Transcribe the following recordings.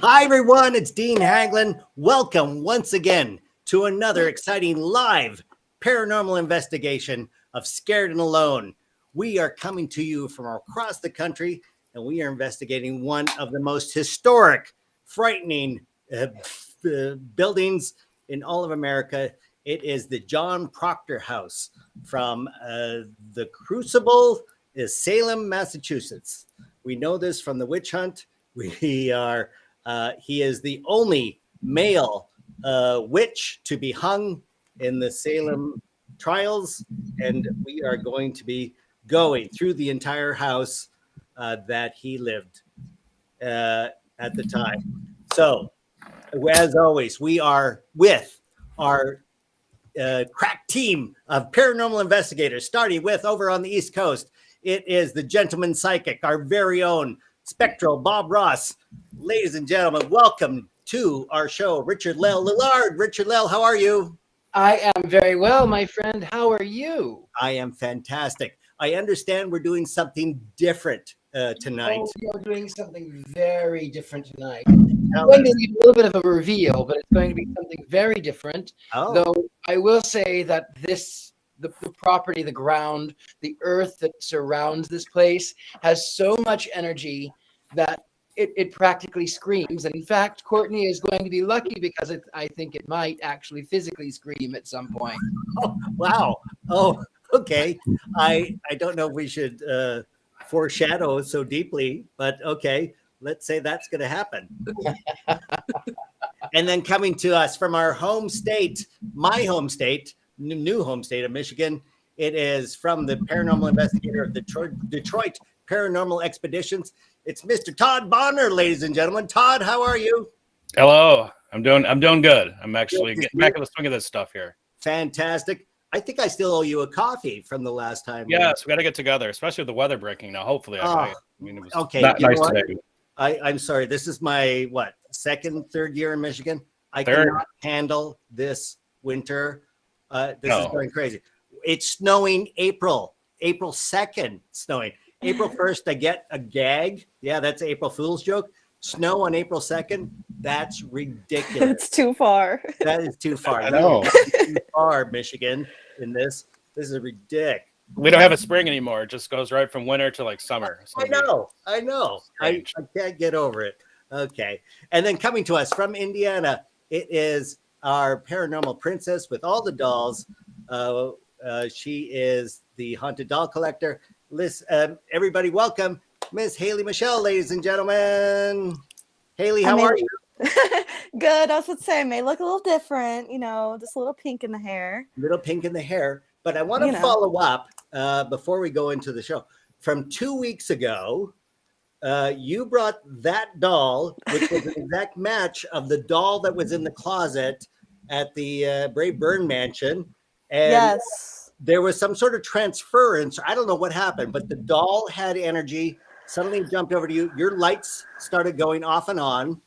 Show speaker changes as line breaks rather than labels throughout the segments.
Hi, everyone. It's Dean Haglund. Welcome once again to another exciting live paranormal investigation of Scared and Alone. We are coming to you from across the country, and we are investigating one of the most historic, frightening buildings in all of America. It is the John Proctor House from the Crucible, Salem, Massachusetts. We know this from the witch hunt. He is the only male witch to be hung in the Salem trials, and we are going to be going through the entire house that he lived at the time. So, as always, we are with our crack team of paranormal investigators, starting with over on the East Coast. It is the gentleman psychic, our very own spectral Bob Ross. Ladies and gentlemen, welcome to our show, Richard-Lael. Lillard, Richard-Lael, how are you?
I am very well, my friend. How are you?
I am fantastic. I understand we're doing something different tonight.
Oh, we are doing something very different tonight. I'm going to leave a little bit of a reveal, but it's going to be something very different.
Oh.
Though I will say that the property, the ground, the earth that surrounds this place has so much energy that it practically screams. And in fact, Courtney is going to be lucky because I think it might actually physically scream at some point.
Oh, wow. Oh, okay. I don't know if we should foreshadow so deeply, but okay. Let's say that's going to happen. And then coming to us from our home state, my home state, new home state of Michigan, it is from the paranormal investigator of Detroit Paranormal Expeditions. It's Mr. Todd Bonner, ladies and gentlemen. Todd, how are you?
Hello. I'm doing good. I'm actually getting back in the swing of this stuff here.
Fantastic. I think I still owe you a coffee from the last time.
Yes, we got to get together, especially with the weather breaking now. Hopefully, it was
okay.
Not nice today.
I'm sorry. This is my third year in Michigan. I cannot handle this winter. This is going crazy. It's snowing April 2nd, snowing. April 1st, I get a gag. Yeah, that's April Fool's joke. Snow on April 2nd, that's ridiculous.
It's too far.
That is too far.
I know.
Too far, Michigan, in this. This is ridiculous.
We don't have a spring anymore. It just goes right from winter to like summer.
I know. I can't get over it. Okay. And then coming to us from Indiana, it is our paranormal princess with all the dolls. She is the haunted doll collector. Everybody welcome Miss Haley Michelle, ladies and gentlemen. Haley, how are you?
Good. I was going to say, I may look a little different, just a little pink in the hair.
Little pink in the hair. But I want to follow up before we go into the show. From 2 weeks ago, you brought that doll, which was an exact match of the doll that was in the closet at the Brave Byrne Mansion. And
yes.
There was some sort of transference. I don't know what happened, but the doll had energy. Suddenly jumped over to you. Your lights started going off and on.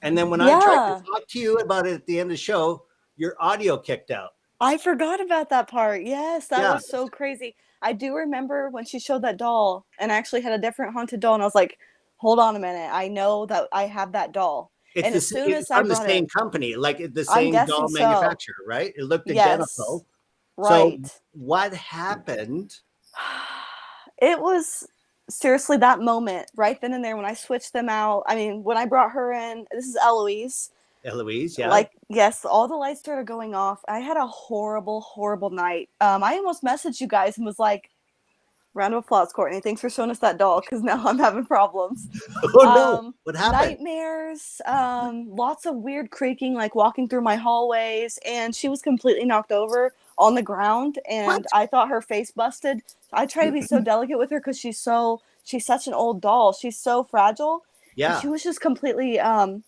And then when I tried to talk to you about it at the end of the show, your audio kicked out.
I forgot about that part. Yes, that was so crazy. I do remember when she showed that doll, and I actually had a different haunted doll, and I was like, hold on a minute. I know that I have that doll.
It's
and as soon as I
from the same company, like the same doll manufacturer, right? It looked identical.
Right.
So what happened?
It was seriously that moment right then and there when I switched them out. I mean, when I brought her in, this is Eloise.
Eloise, yeah.
Like, yes, all the lights started going off. I had a horrible, horrible night. I almost messaged you guys and was like, round of applause, Courtney. Thanks for showing us that doll, because now I'm having problems.
Oh, no. What happened?
Nightmares, lots of weird creaking, like walking through my hallways, and she was completely knocked over on the ground, and I thought her face busted. I try to be so delicate with her because she's such an old doll. She's so fragile.
Yeah.
And she was just completely,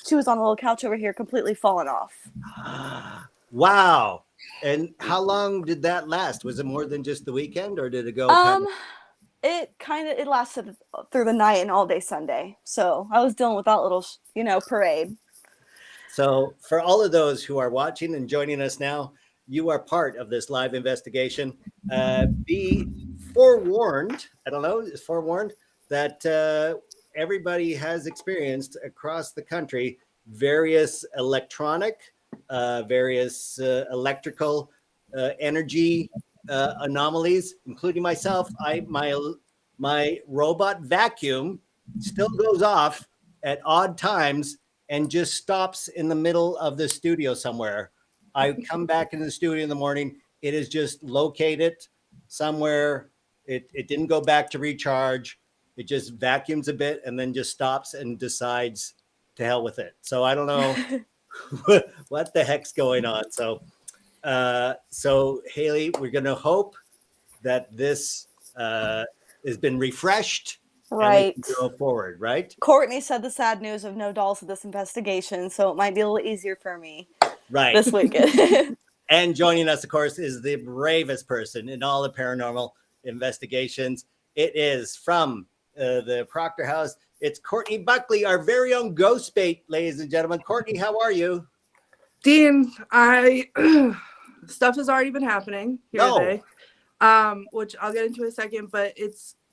she was on a little couch over here, completely fallen off.
Wow. And how long did that last? Was it more than just the weekend, or did it go?
It lasted through the night and all day Sunday. So I was dealing with that little, parade.
So for all of those who are watching and joining us now, you are part of this live investigation. Be forewarned. I don't know, is forewarned that everybody has experienced across the country various electronic, various electrical energy anomalies, including myself. My robot vacuum still goes off at odd times and just stops in the middle of the studio somewhere. I come back into the studio in the morning. It is just located somewhere. It didn't go back to recharge. It just vacuums a bit and then just stops and decides to hell with it. So I don't know what the heck's going on. So Haley, we're going to hope that this has been refreshed.
Right.
And we can go forward, right?
Courtney said the sad news of no dolls at this investigation, so it might be a little easier for me this weekend.
And joining us, of course, is the bravest person in all the paranormal investigations. It is from the Proctor House. It's Courtney Buckley, our very own Ghost Bait, ladies and gentlemen. Courtney, how are you?
Dean, stuff has already been happening here today, which I'll get into in a second, but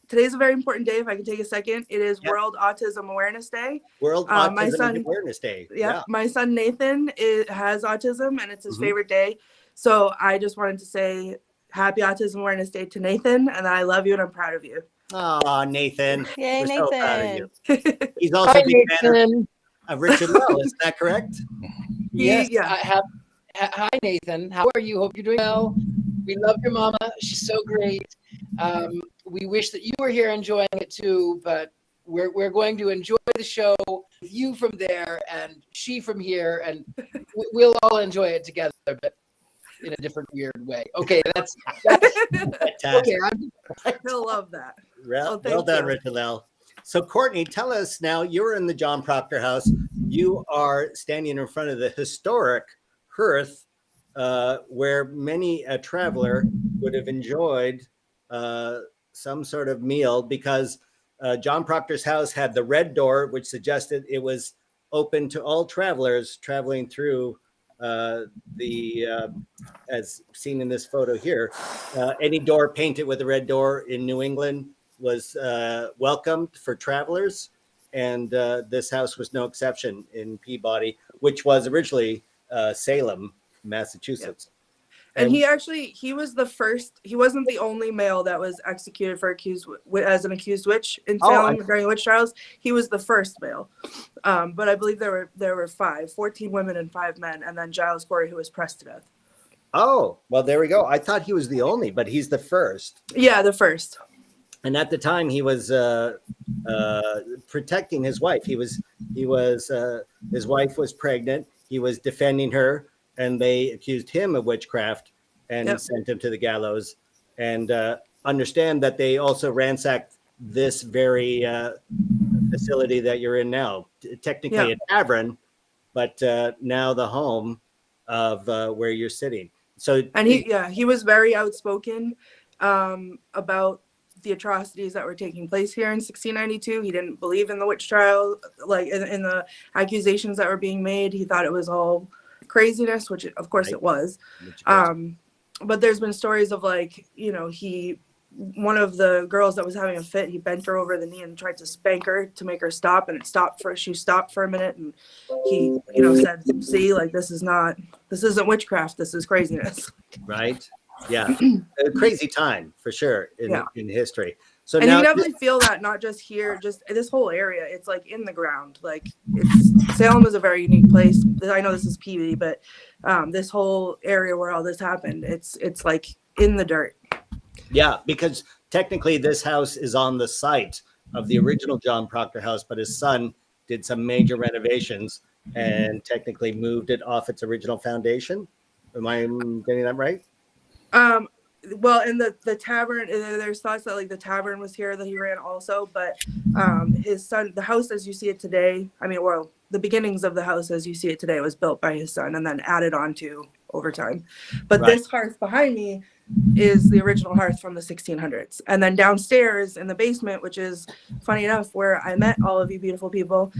today's a very important day. If I can take a second, it is World Autism Awareness Day.
World Autism Awareness Day.
Yeah, my son Nathan has autism, and it's his favorite day. So I just wanted to say happy Autism Awareness Day to Nathan, and I love you and I'm proud of you.
Oh, Nathan.
Yay,
We're
Nathan.
so proud of you. He's also a big fan of Richard-Lael. Is that correct?
Yes. Hi, Nathan. How are you? Hope you're doing well. We love your mama. She's so great. We wish that you were here enjoying it too, but we're going to enjoy the show with you from there and she from here, and we'll all enjoy it together, but in a different weird way. Okay, that's
Fantastic.
Okay, he'll love that.
Well done, Richard-Lael. So, Courtney, tell us now, you're in the John Proctor House. You are standing in front of the historic hearth where many a traveler would have enjoyed some sort of meal, because John Proctor's house had the red door, which suggested it was open to all travelers traveling through as seen in this photo here. Any door painted with a red door in New England was welcomed for travelers, and this house was no exception in Peabody, which was originally Salem, Massachusetts.
And he was the first. He wasn't the only male that was executed for as an accused witch in Salem during the witch trials. He was the first male, but I believe there were 14 women and 5 men, and then Giles Corey, who was pressed to death.
Oh, well, there we go. I thought he was the only, but he's the first.
Yeah, the first.
And at the time, he was protecting his wife. His wife was pregnant. He was defending her, and they accused him of witchcraft and sent him to the gallows. And understand that they also ransacked this very facility that you're in now, technically a tavern, but now the home of where you're sitting. So, and
he was very outspoken about the atrocities that were taking place here in 1692. He didn't believe in the witch trial, like in the accusations that were being made. He thought it was all craziness, which of course it was. But there's been stories of, like, one of the girls that was having a fit, he bent her over the knee and tried to spank her to make her stop, and she stopped for a minute, and he said, see, like, this isn't witchcraft, this is craziness.
Right. Yeah. A crazy time for sure in history. So
and
now
you definitely feel that, not just here, just this whole area. It's like in the ground. Like, Salem is a very unique place. I know this is Peabody, but this whole area where all this happened, it's like in the dirt.
Yeah, because technically this house is on the site of the original John Proctor House, but his son did some major renovations and technically moved it off its original foundation. Am I getting that right?
Well, in the tavern, there's thoughts that, like, the tavern was here that he ran also, but his son, the house as you see it today, the beginnings of the house as you see it today was built by his son and then added on to over time. But this hearth behind me is the original hearth from the 1600s. And then downstairs in the basement, which is funny enough where I met all of you beautiful people,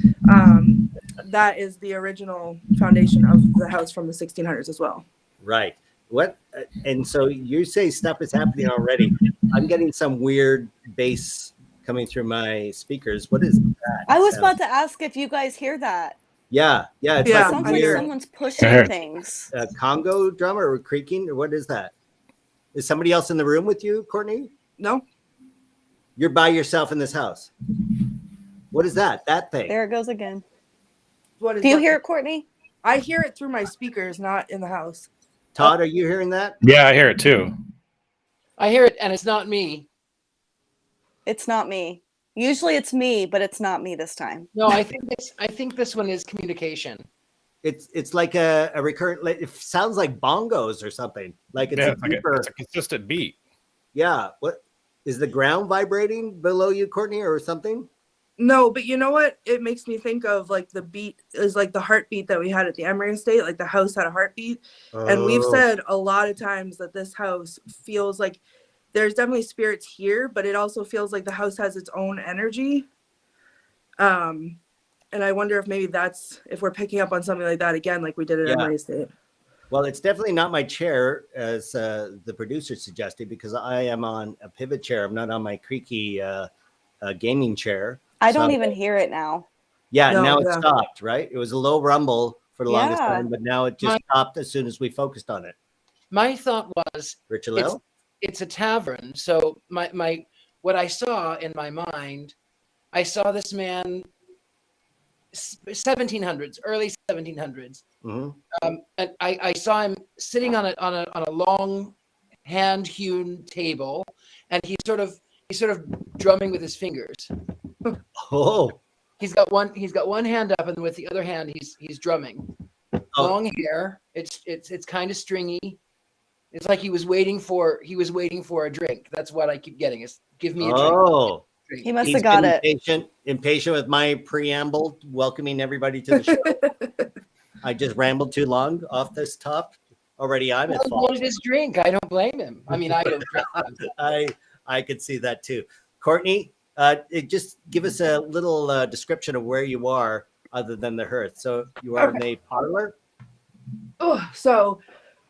that is the original foundation of the house from the 1600s as well.
Right. What? And so you say stuff is happening already. I'm getting some weird bass coming through my speakers. What is that?
I was about to ask if you guys hear that.
Yeah, it's
Yeah,
like
Sounds
a
like
weird
someone's pushing
heard-
things.
Congo drum or creaking, or what is that? Is somebody else in the room with you, Courtney?
No,
You're by yourself in this house. What is that? That thing?
There it goes again.
what is?
Do you
what-
hear it, Courtney?
I hear it through my speakers, not in the house.
Todd, are you hearing that?
Yeah, I hear it too.
I hear it, and it's not me.
It's not me. Usually it's me, but it's not me this time.
No, I think this one is communication.
It's like a recurrent. It sounds like bongos or something. Like it's
Yeah,
a
it's like
deeper.
it's a consistent beat.
Yeah. What is the ground vibrating below you, Courtney, or something?
No, but you know what? It makes me think of like the beat is like the heartbeat that we had at the Emory estate. Like the house had a heartbeat. And we've
Oh.
said a lot of times that this house feels like there's definitely spirits here, but it also feels like the house has its own energy. And I wonder if maybe that's if we're picking up on something like that again, like we did at
Yeah.
Emory estate.
Well, it's definitely not my chair, as the producer suggested, because I am on a pivot chair. I'm not on my creaky gaming chair.
I don't
So-
even hear it now.
Yeah,
No,
now it
yeah.
stopped, right? It was a low rumble for the longest
Yeah.
time, but now it just stopped as soon as we focused on it.
My thought was
Richard-Lael?
it's a tavern. So my what I saw in my mind, I saw this man 1700s, early 1700s.
Mhm.
And I saw him sitting on a long hand-hewn table, and he's sort of drumming with his fingers.
Oh,
He's got one hand up, and with the other hand he's drumming.
Oh.
Long hair. It's kind of stringy. It's like he was waiting for a drink. That's what I keep getting. Is give me a drink.
oh.
Drink.
He must
He's
have got
been
it.
impatient with my preamble, welcoming everybody to the show. I just rambled too long off this top. Already I'm at
He
fault.
wanted his drink. I don't blame him. I mean, I don't drink.
I could see that too. Courtney, just give us a little description of where you are other than the hearth. So you are in the parlor?
Oh, so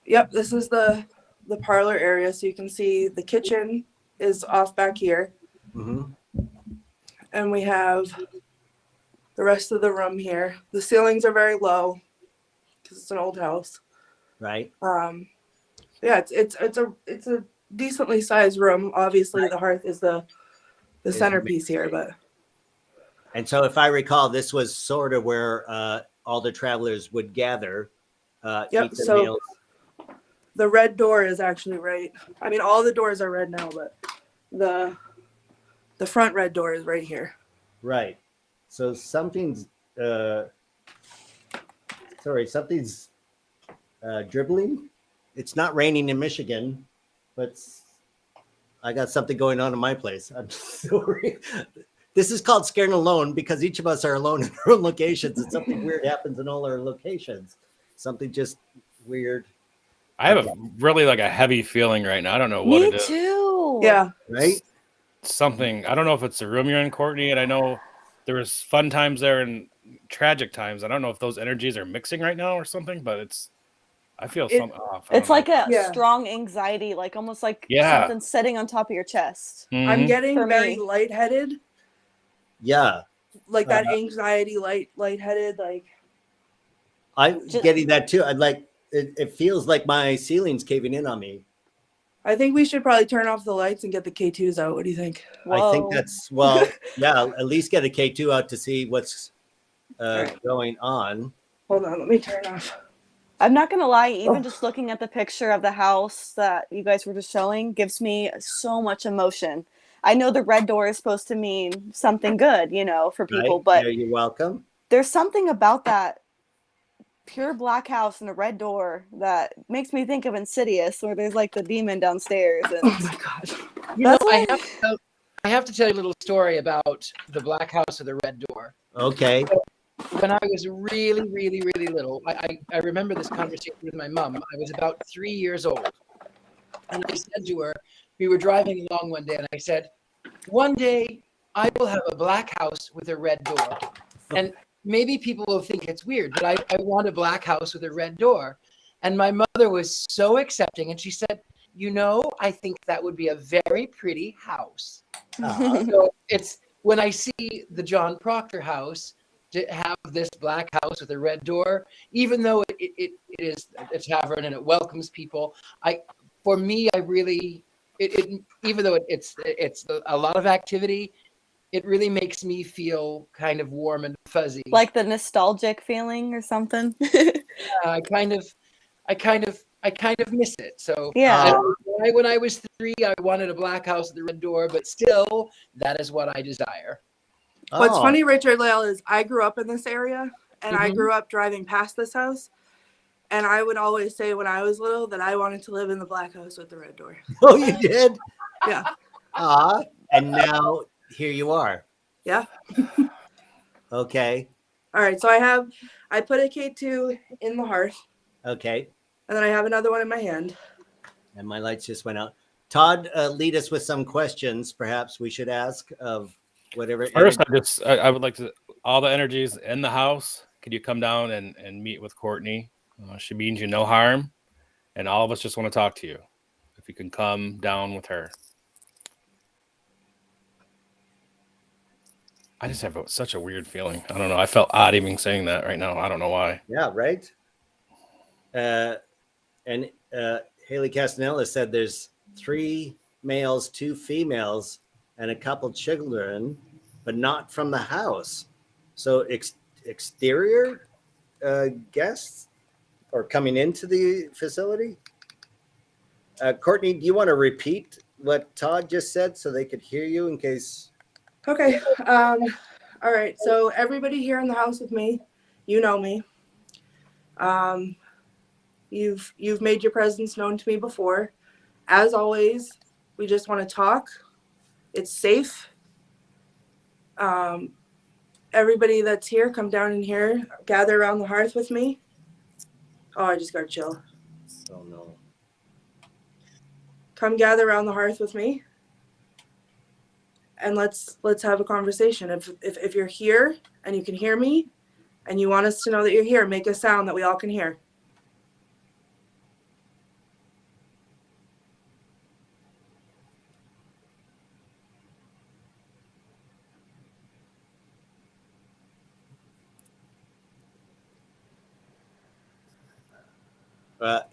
yep, this is the parlor area. So you can see the kitchen is off back here.
Mm-hmm.
And we have the rest of the room here. The ceilings are very low because it's an old house.
Right.
Yeah, it's a decently sized room. Obviously, the hearth is the centerpiece here, but
And so if I recall, this was sort of where all the travelers would gather,
Yep,
eat their
so-
meals.
the red door is actually right. I mean, all the doors are red now, but the front red door is right here.
Right. So something's dribbling. It's not raining in Michigan, but I got something going on in my place. I'm sorry. This is called Scared and Alone because each of us are alone in our own locations and something weird happens in all our locations. Something just weird.
I have a heavy feeling right now. I don't know what
Me
it is.
too.
Yeah.
Right?
Something. I don't know if it's the room you're in, Courtney, and I know there was fun times there and tragic times. I don't know if those energies are mixing right now or something, but I feel something off.
It's like a
Yeah.
strong anxiety, like almost like
Yeah.
something sitting on top of your chest.
I'm getting
For
very
me.
lightheaded,
Yeah.
like that anxiety, lightheaded, like.
I'm getting that too. I'd like it feels like my ceiling's caving in on me.
I think we should probably turn off the lights and get the K2s out. What do you think?
I think
Whoa.
that's yeah, at least get a K2 out to see what's going on.
Hold on, let me turn off.
I'm not gonna lie, even
Oh.
just looking at the picture of the house that you guys were just showing gives me so much emotion. I know the red door is supposed to mean something good, for people,
Right?
but
Yeah, you're welcome.
there's something about that pure black house and a red door that makes me think of Insidious, where there's like the demon downstairs. And
Oh my god.
You know,
That's
I
why-
have to tell you a little story about the black house with the red door.
Okay.
When I was really, really, really little, I remember this conversation with my mom. I was about 3 years old. And I said to her, we were driving along one day, and I said, one day I will have a black house with a red door. And maybe people will think it's weird, but I want a black house with a red door. And my mother was so accepting, and she said, I think that would be a very pretty house. So it's when I see the John Proctor House, to have this black house with a red door, even though it is a tavern and it welcomes people. For me, I really, even though it's a lot of activity, it really makes me feel kind of warm and fuzzy.
Like the nostalgic feeling or something.
I kind of miss it. So
Yeah.
when I was 3, I wanted a black house with a red door, but still, that is what I desire.
What's
Oh,
funny, Richard-Lael, is I grew up in this area, and I
Mhm.
grew up driving past this house. And I would always say when I was little that I wanted to live in the black house with the red door.
Oh, you did?
Yeah.
And now here you are.
Yeah.
Okay.
All right. So I put a K2 in the hearth,
Okay.
and then I have another one in my hand.
And my lights just went out. Todd, lead us with some questions. Perhaps we should ask of whatever.
First, I would like to, all the energies in the house, could you come down and meet with Courtney? She means you no harm, and all of us just want to talk to you. If you can come down with her. I just have such a weird feeling. I don't know. I felt odd even saying that right now. I don't know why.
Yeah, right. And Haley Castanella said there's 3 males, 2 females, and a couple children, but not from the house. So exterior guests or coming into the facility. Courtney, do you want to repeat what Todd just said so they could hear you in case?
Okay. All right. So everybody here in the house with me, you know me. You've made your presence known to me before. As always, we just want to talk. It's safe. Everybody that's here, come down in here, gather around the hearth with me. Oh, I just got chill.
Oh no.
Come gather around the hearth with me. And let's have a conversation. If you're here and you can hear me and you want us to know that you're here, make a sound that we all can hear.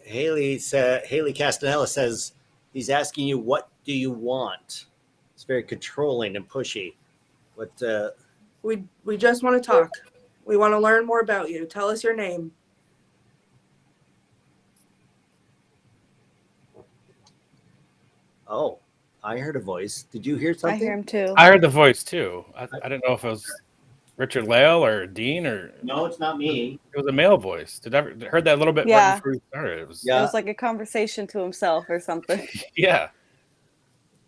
Haley Castanella says he's asking you, what do you want? It's very controlling and pushy. What?
We just want to talk. We want to learn more about you. Tell us your name.
Oh, I heard a voice. Did you hear
I
something?
hear him too.
I heard the voice too. I didn't know if it was Richard-Lael or Dean or
No, it's not me.
it was a male voice. Did I heard that a little bit
Yeah.
right before we started? It was
Yeah.
It was like a conversation to himself or something.
yeah.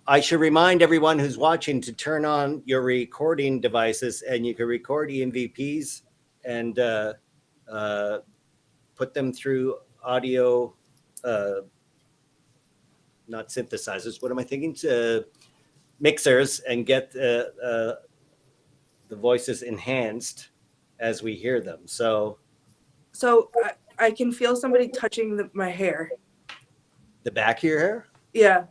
I should remind everyone who's watching to turn on your recording devices, and you can record EMVPs and put them through audio, not synthesizers. What am I thinking? Mixers, and get the voices enhanced as we hear them. So
I can feel somebody touching my hair.
the back of your hair?
Yeah.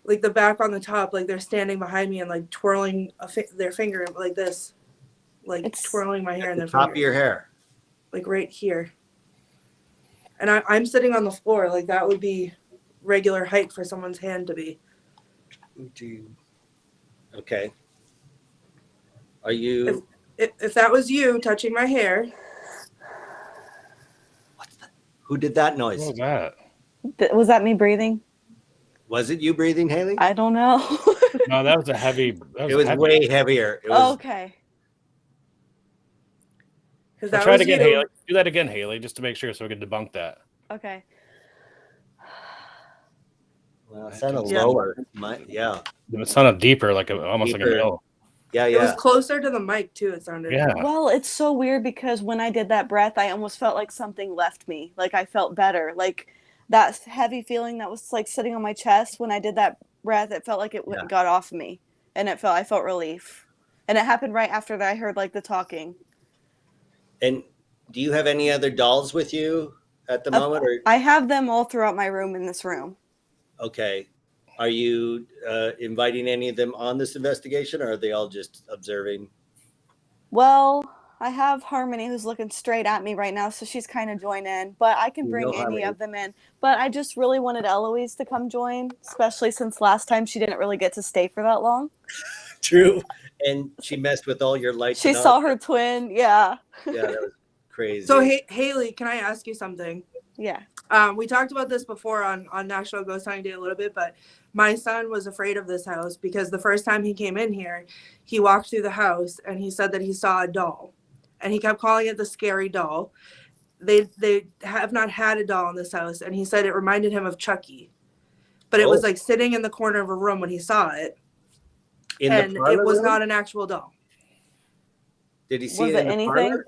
Like the back on the top, like they're standing behind me and like twirling their finger like this, like
It's
twirling my hair in
The
their
top
finger,
of your hair.
like right here. And I'm sitting on the floor, like that would be regular height for someone's hand to be.
Okay. Are you?
If that was you touching my hair,
Who did that
What
noise?
was that?
Was that me breathing?
Was it you breathing, Haley?
I don't know.
No, that was a heavy. That
It was
heavy.
way heavier. It was
Okay.
because that
Try
was
it again,
you.
Haley. Do that again, Haley, just to make sure so we can debunk that.
Okay.
well, it sounded
Yeah.
lower. Yeah.
It sounded deeper, almost like a
Deeper.
male.
Yeah,
It was
yeah.
closer to the mic too. It sounded.
Yeah.
Well, it's so weird because when I did that breath, I almost felt like something left me. Like I felt better. Like that heavy feeling that was like sitting on my chest when I did that breath, it felt like it
Yeah.
got off me, and I felt relief. And it happened right after that I heard like the talking.
And do you have any other dolls with you at the moment? Or
I have them all throughout my room in this room.
okay, are you inviting any of them on this investigation, or are they all just observing?
Well, I have Harmony who's looking straight at me right now, so she's kind of joined in. But I can
You
bring
know
any
Harmony.
of them in. But I just really wanted Eloise to come join, especially since last time she didn't really get to stay for that long.
True. And she messed with all your lights.
She
and
saw
all.
her twin. Yeah.
Yeah, that was crazy.
So Haley, can I ask you something?
Yeah.
We talked about this before on National Ghost Hunting Day a little bit, but my son was afraid of this house because the first time he came in here, he walked through the house and he said that he saw a doll, and he kept calling it the scary doll. They have not had a doll in this house, and he said it reminded him of Chucky, but it was like sitting in the corner of a room when he saw it, and it was not an actual doll.
Did he see
Was
it in
it
the
anything?
parlor?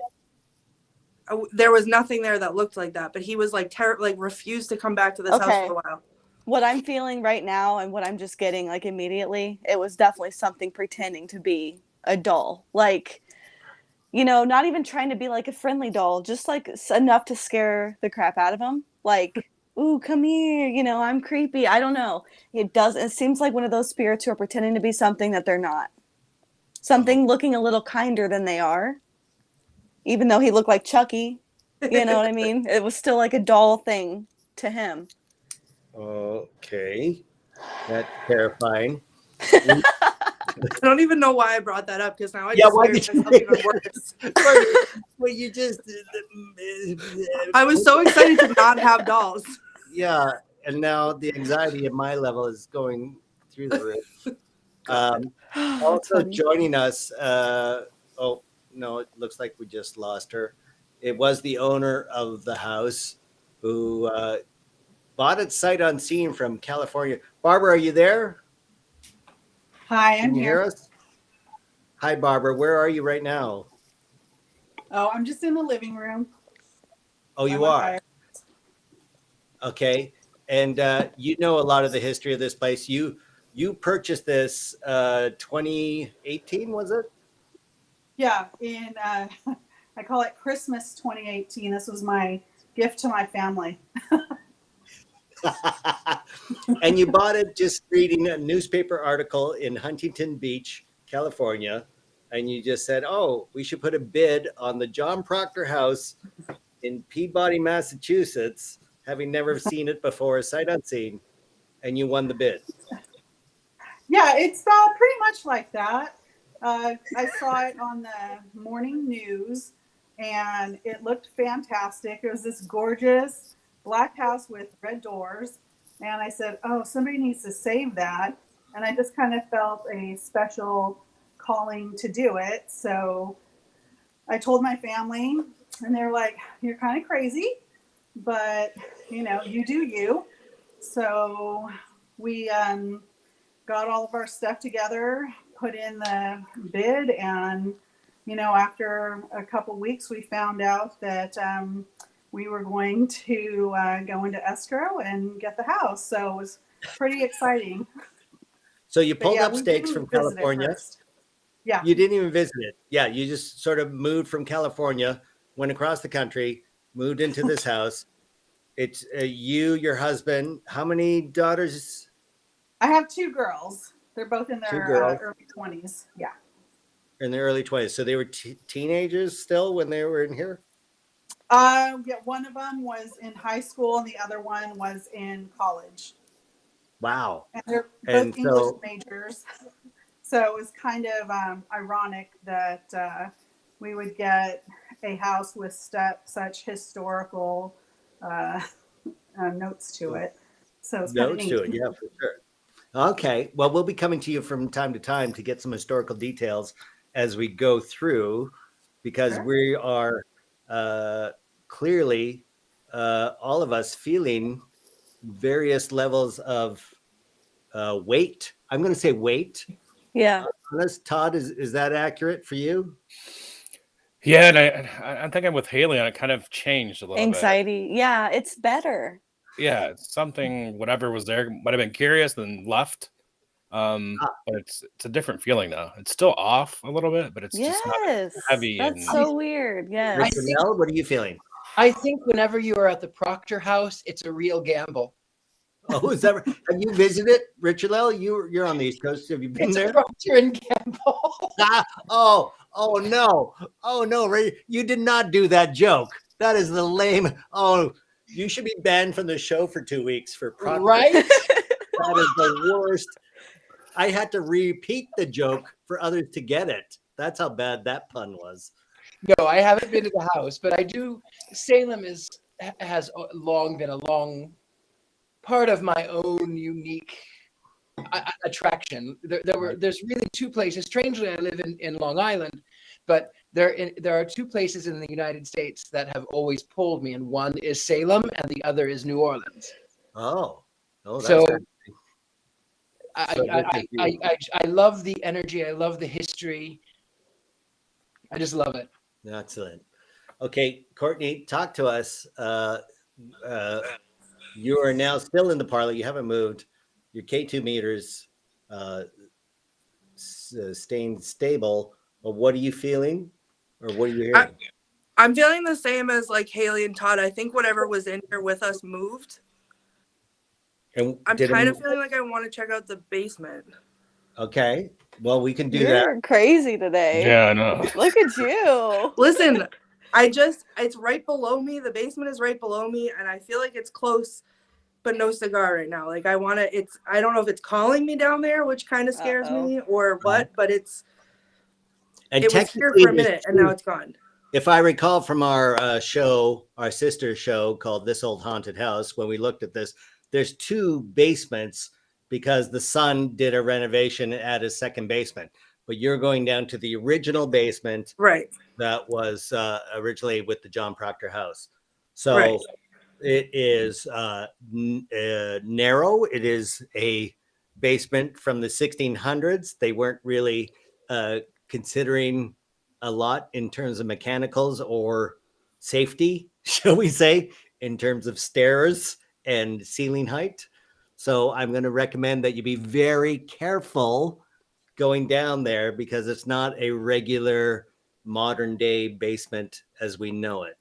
There was nothing there that looked like that, but he was like refused to come back to this house for a while.
What I'm feeling right now and what I'm just getting like immediately, it was definitely something pretending to be a doll. Like, you know, not even trying to be like a friendly doll, just like enough to scare the crap out of him. Like, ooh, come here, you know, I'm creepy. I don't know. It seems like one of those spirits who are pretending to be something that they're not. Something looking a little kinder than they are. Even though he looked like Chucky, you know what I mean? It was still like a doll thing to him.
Okay. That's terrifying.
I don't even know why I brought that up, because now I
Yeah, why did
myself
you
even worse.
Well, you just
I was so excited to not have dolls.
yeah, and now the anxiety of my level is going through the roof. Also joining us, oh no, it looks like we just lost her. It was the owner of the house who bought it sight unseen from California. Barbara, are you there?
Hi,
Can
I'm
you
here.
hear us? Hi, Barbara. Where are you right now?
Oh, I'm just in the living room.
Oh, you
I'm on
are?
fire.
Okay. And you know a lot of the history of this place. You purchased this 2018, was it?
Yeah, in I call it Christmas 2018. This was my gift to my family.
And you bought it just reading a newspaper article in Huntington Beach, California. And you just said, oh, we should put a bid on the John Proctor House in Peabody, Massachusetts, having never seen it before, sight unseen. And you won the bid.
Yeah, it's pretty much like that. I saw it on the morning news, and it looked fantastic. It was this gorgeous black house with red doors. And I said, oh, somebody needs to save that. And I just kind of felt a special calling to do it. So I told my family, and they're like, you're kind of crazy, but you know, you do you. So we got all of our stuff together, put in the bid, and you know, after a couple weeks, we found out that we were going to go into escrow and get the house. So it was pretty exciting.
So you
But
pulled
yeah,
up
we
stakes
didn't
from
visit it
California.
first. Yeah.
You didn't even visit it. Yeah, you just sort of moved from California, went across the country, moved into this house. It's you, your husband. How many daughters?
I have two girls. They're both in
Two
their
girls.
early 20s. Yeah.
In their early 20s. So they were teenagers still when they were in here?
Yeah, one of them was in high school and the other one was in college.
Wow.
And they're
And
both English
so-
majors. So it was kind of ironic that we would get a house with such historical notes to it. So it's kind of
Notes
neat.
to it, yeah, for sure. Okay. Well, we'll be coming to you from time to time to get some historical details as we go through, because
Sure.
we are clearly all of us feeling various levels of weight. I'm going to say weight.
Yeah.
Todd, is that accurate for you?
Yeah, and I think I'm with Haley on it. Kind of changed a little bit.
Anxiety. Yeah, it's better.
Yeah, it's something, whatever was there might have been curious and left. But it's a different feeling now. It's still off a little bit, but it's just not
Yes.
heavy.
That's
And
so weird. Yes.
Richard-Lael, what are you feeling?
I think whenever you are at the Proctor House, it's a real gamble.
Oh, is that right? Have you visited Richard-Lael? You're on the East Coast. Have you been
It's
there?
a Procter and Gamble.
Oh, Oh no. Oh no, Ray. You did not do that joke. That is the lame. Oh, you should be banned from the show for 2 weeks for Proctor.
Right?
That is the worst. I had to repeat the joke for others to get it. That's how bad that pun was.
No, I haven't been to the house, but I do. Salem has long been a long part of my own unique attraction. There's really two places. Strangely, I live in Long Island, but there are two places in the United States that have always pulled me, and one is Salem, and the other is New Orleans.
Oh, that's
So
very-
I love the energy. I love the history. I just love it.
Excellent. Okay, Courtney, talk to us. You are now still in the parlor. You haven't moved. Your K2 meters staying stable. But what are you feeling, or what are you hearing?
I'm feeling the same as like Haley and Todd. I think whatever was in here with us moved.
And
I'm
did it
kind of
move?
feeling like I want to check out the basement.
Okay. Well, we can do that.
You're crazy today.
Yeah, I know.
Look at you.
Listen, it's right below me. The basement is right below me, and I feel like it's close, but no cigar right now. Like I don't know if it's calling me down there, which kind of scares me, or what, but it
And
was here
technically,
for a minute, and now it's gone.
if I recall from our show, our sister show called This Old Haunted House, when we looked at this, there's 2 basements because the son did a renovation at his second basement. But you're going down to the original basement
Right.
that was originally with the John Proctor House. So
Right.
it is narrow. It is a basement from the 1600s. They weren't really considering a lot in terms of mechanicals or safety, shall we say, in terms of stairs and ceiling height. So I'm going to recommend that you be very careful going down there because it's not a regular modern day basement as we know it.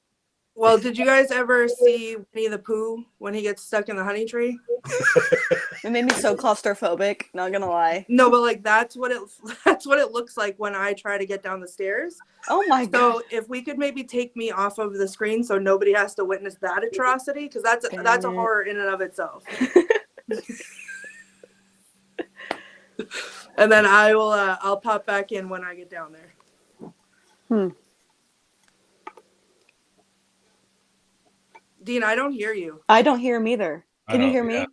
Well, did you guys ever see Winnie the Pooh when he gets stuck in the honey tree?
It made me so claustrophobic, not gonna lie.
No, but like that's what it looks like when I try to get down the stairs.
Oh my god.
So if we could maybe take me off of the screen so nobody has to witness that atrocity, because that's a horror in and of itself. And then I'll pop back in when I get down there. Dean, I don't hear you.
I don't hear him either. Can you hear me?
Yeah.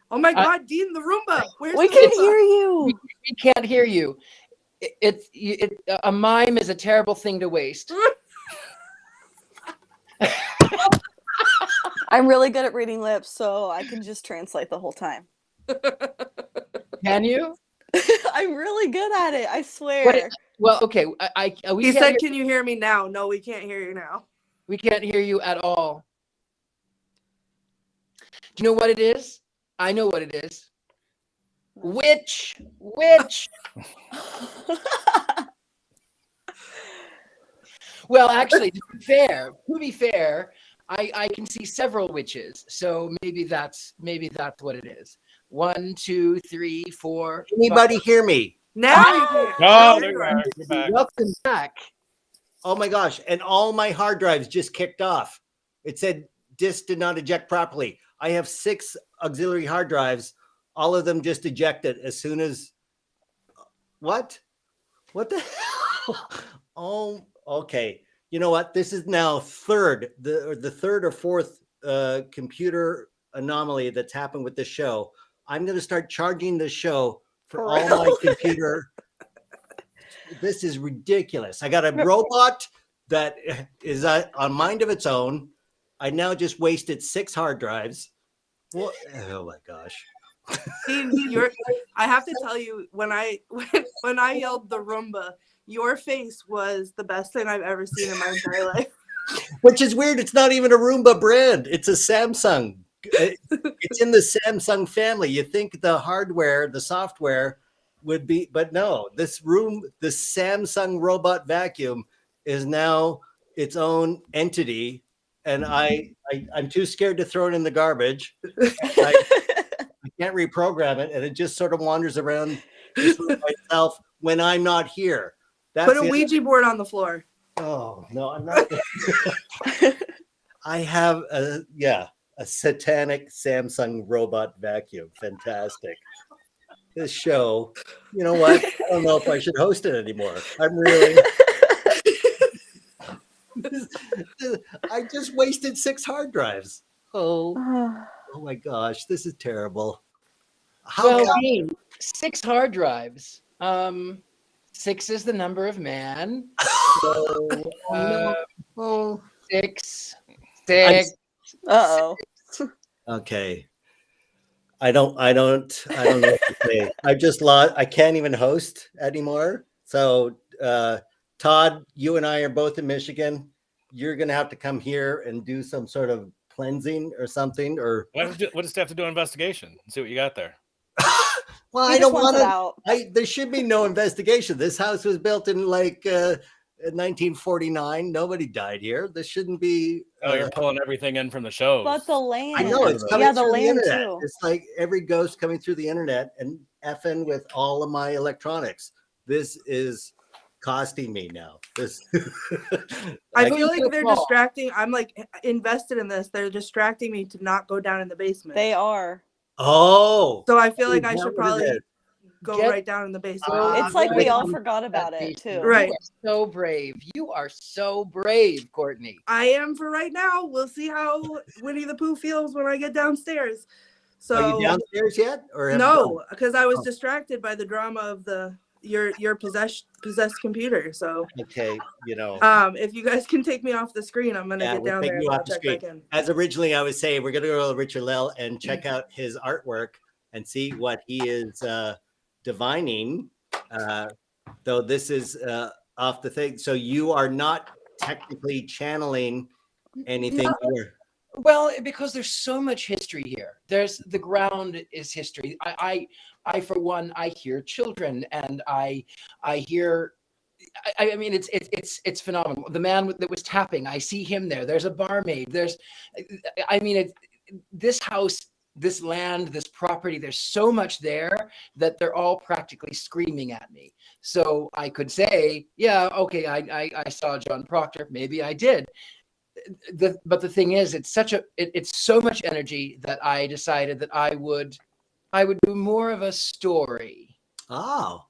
Oh my God, Dean, the Roomba. Where's
We
the
can
Roomba?
hear you.
We can't hear you. A mime is a terrible thing to waste.
I'm really good at reading lips, so I can just translate the whole time.
Can you?
I'm really good at it, I swear.
Well, okay.
He said, "Can you hear me now?" No, we can't hear you now.
We can't hear you at all. Do you know what it is? I know what it is. Witch. Well, actually, to be fair, I can see several witches, so maybe that's what it is. 1, 2, 3, 4.
Anybody hear me?
Now you can.
Oh, there you are. You're back.
Welcome back.
Oh my gosh. And all my hard drives just kicked off. It said disk did not eject properly. I have 6 auxiliary hard drives. All of them just ejected as soon as. What the hell? Oh, okay. You know what? This is now the third or fourth computer anomaly that's happened with the show. I'm going to start charging the show for all my computer. This is ridiculous. I got a robot that is on mind of its own. I now just wasted 6 hard drives. What? Oh my gosh.
I have to tell you, when I yelled the Roomba, your face was the best thing I've ever seen in my entire life.
Which is weird. It's not even a Roomba brand. It's a Samsung. It's in the Samsung family. You think the hardware, the software would be, but no, the Samsung robot vacuum is now its own entity. And I'm too scared to throw it in the garbage. I can't reprogram it. And it just sort of wanders around this room by itself when I'm not here. That's
Put a
the-
Ouija board on the floor.
Oh no, I'm not. I have a satanic Samsung robot vacuum. Fantastic. This show, you know what? I don't know if I should host it anymore. I'm really. I just wasted 6 hard drives. Oh my gosh, this is terrible. How
Well,
come?
Dean, 6 hard drives. 6 is the number of man. So,
Oh,
6, 6.
Uh-oh.
okay. I don't know what to say. I've just lost. I can't even host anymore. So, Todd, you and I are both in Michigan. You're gonna have to come here and do some sort of cleansing or something. Or
What does it have to do an investigation? See what you got there.
well,
He
I
just
don't
wants
want
it out.
There should be no investigation. This house was built in like 1949. Nobody died here. This shouldn't be.
Oh, you're pulling everything in from the shows.
But the land.
I know it's coming
Yeah, the
through the
land
internet.
too.
It's like every ghost coming through the internet and effing with all of my electronics. This is costing me now. This
I
Like,
feel like they're
Small.
distracting. I'm like invested in this. They're distracting me to not go down in the basement.
They are.
oh,
So I feel like
is
I
that
should
what it
probably
is?
go
Get-
right down in the basement.
It's like we all
Right.
forgot about it too.
Right.
You are so brave. You are so brave, Courtney.
I am for right now. We'll see how Winnie the Pooh feels when I get downstairs. So
Are you downstairs yet? Or have you
no, because I was
Oh.
distracted by the drama of your possessed computer. So
done? Okay,
if you guys can take me off the screen, I'm gonna
Yeah,
get
we'll
down
take
there
you
and
off
I'll
the
check
screen.
back in.
As originally I was saying, we're gonna go to Richard-Lael and check out his artwork and see what he is divining. Though this is off the thing. So you are not technically channeling anything here.
Well, because there's so much history here. There's the ground is history. I for one, I hear children, and I hear. I mean, it's phenomenal. The man that was tapping, I see him there. There's a barmaid. I mean, this house, this land, this property. There's so much there that they're all practically screaming at me. So I could say, yeah, okay, I saw John Proctor. Maybe I did. But the thing is, it's so much energy that I decided that I would do more of a story.
Oh,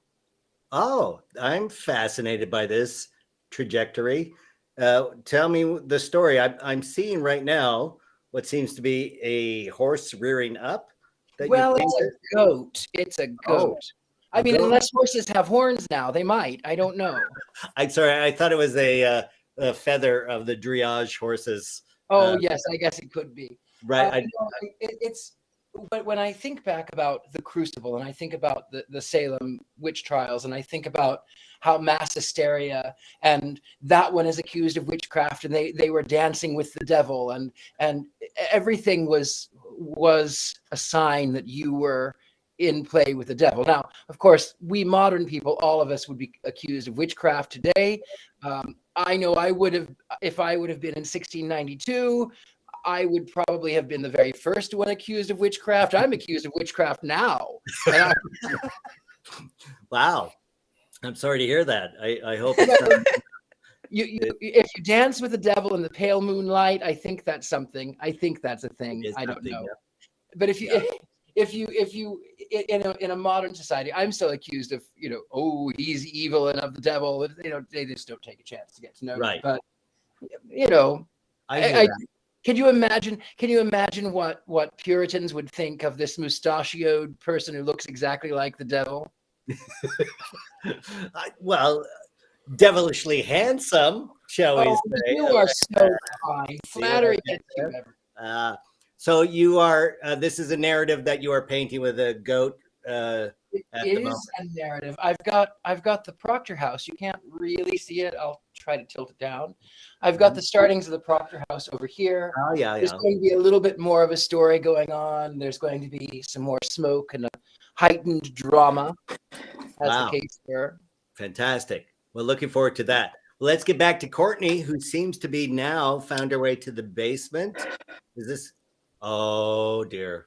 I'm fascinated by this trajectory. Tell me the story. I'm seeing right now what seems to be a horse rearing up.
Well, it's a goat. It's a goat. I mean,
goat.
unless horses have horns now, they might. I don't know.
I'm sorry. I thought it was a feather of the dressage horses.
Oh, yes, I guess it could be.
Right.
But when I think back about the Crucible, and I think about the Salem Witch Trials, and I think about how mass hysteria, and that one is accused of witchcraft, and they were dancing with the devil, and everything was a sign that you were in play with the devil. Now, of course, we modern people, all of us would be accused of witchcraft today. I know I would have, if I would have been in 1692, I would probably have been the very first one accused of witchcraft. I'm accused of witchcraft now.
Wow. I'm sorry to hear that. I hope it's not.
If you dance with the devil in the pale moonlight, I think that's something. I think that's a thing. I don't know.
Yeah.
But if you in a modern society, I'm still accused of, oh, he's evil and of the devil. They just don't take a chance to get to know me.
Right.
But
I hear that.
Can you imagine what Puritans would think of this mustachioed person who looks exactly like the devil?
Well, devilishly handsome, shall we say?
You are so kind. Flattery gets you everywhere.
So you are. This is a narrative that you are painting with a goat.
It
at the
is
moment.
a narrative. I've got the Proctor House. You can't really see it. I'll try to tilt it down. I've got the startings of the Proctor House over here.
Oh yeah,
There's
yeah.
going to be a little bit more of a story going on. There's going to be some more smoke and a heightened drama, as
Wow.
the case were.
Fantastic. Well, looking forward to that. Well, let's get back to Courtney, who seems to be now found her way to the basement. Is this? Oh dear.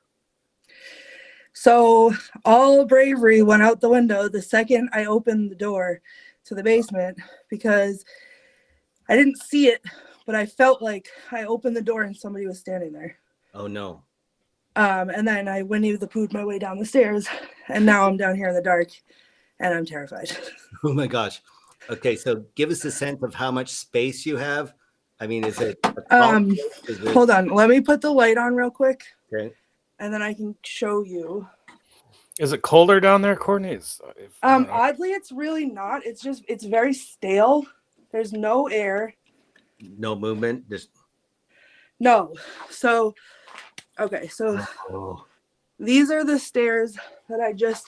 So all bravery went out the window the second I opened the door. to the basement because I didn't see it, but I felt like I opened the door and somebody was standing there.
Oh no.
And then I Winnie the Pooh'd my way down the stairs, and now I'm down here in the dark, and I'm terrified.
Oh my gosh. Okay, so give us a sense of how much space you have. I mean, is it a crawl space? Is it
Hold on, let me put the light on real quick,
okay?
and then I can show you.
Is it colder down there, Courtney?
Oddly, it's really not. It's very stale. There's no air.
No movement. Just
No. So, okay, so these are the stairs that I just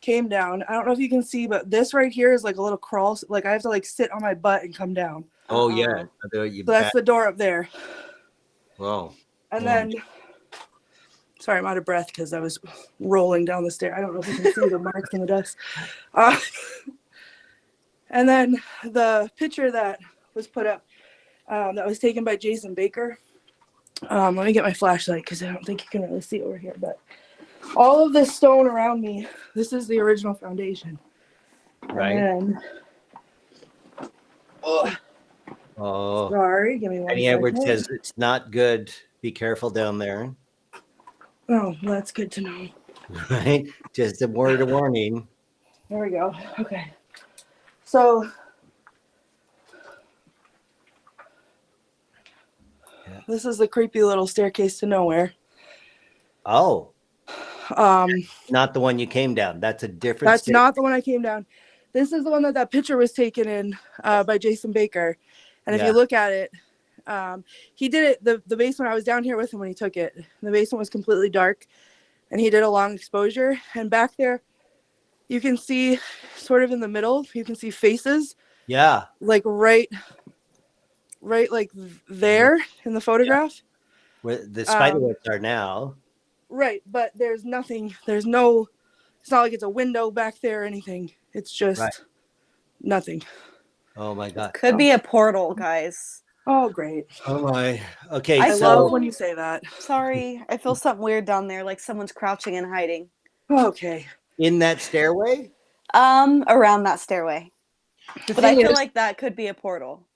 came down. I don't know if you can see, but this right here is like a little crawl. Like I have to like sit on my butt and come down.
oh yeah. You
So that's the door up there.
Whoa.
And then, sorry, I'm out of breath because I was rolling down the stair. I don't know if you can see the marks in the dust. And then the picture that was put up, that was taken by Jason Baker. Let me get my flashlight because I don't think you can really see over here. But all of this stone around me, this is the original foundation.
Right.
And then,
Oh.
sorry, give me one
Any Edwards
second.
says it's not good. Be careful down there.
Oh, well, that's good to know.
Right? Just a word of warning.
There we go. Okay. So this is the creepy little staircase to nowhere.
Oh,
Um,
not the one you came down. That's a different
that's
stair-
not the one I came down. This is the one that picture was taken in by Jason Baker. And if
Yeah.
you look at it, he did it, the basement, I was down here with him when he took it. The basement was completely dark and he did a long exposure. And back there, you can see sort of in the middle, you can see faces.
Yeah.
Like right like there in the photograph.
Where the spiderwebs are now.
Right, but there's nothing, it's not like it's a window back there or anything. It's just
Right.
nothing.
Oh my God.
Could be a portal, guys.
Oh, great.
Oh my. Okay,
I
I
so
love when you say that.
Sorry, I feel something weird down there, like someone's crouching and hiding.
Okay.
in that stairway?
Around that stairway.
The
But I
thing
feel
is,
like that could be a portal.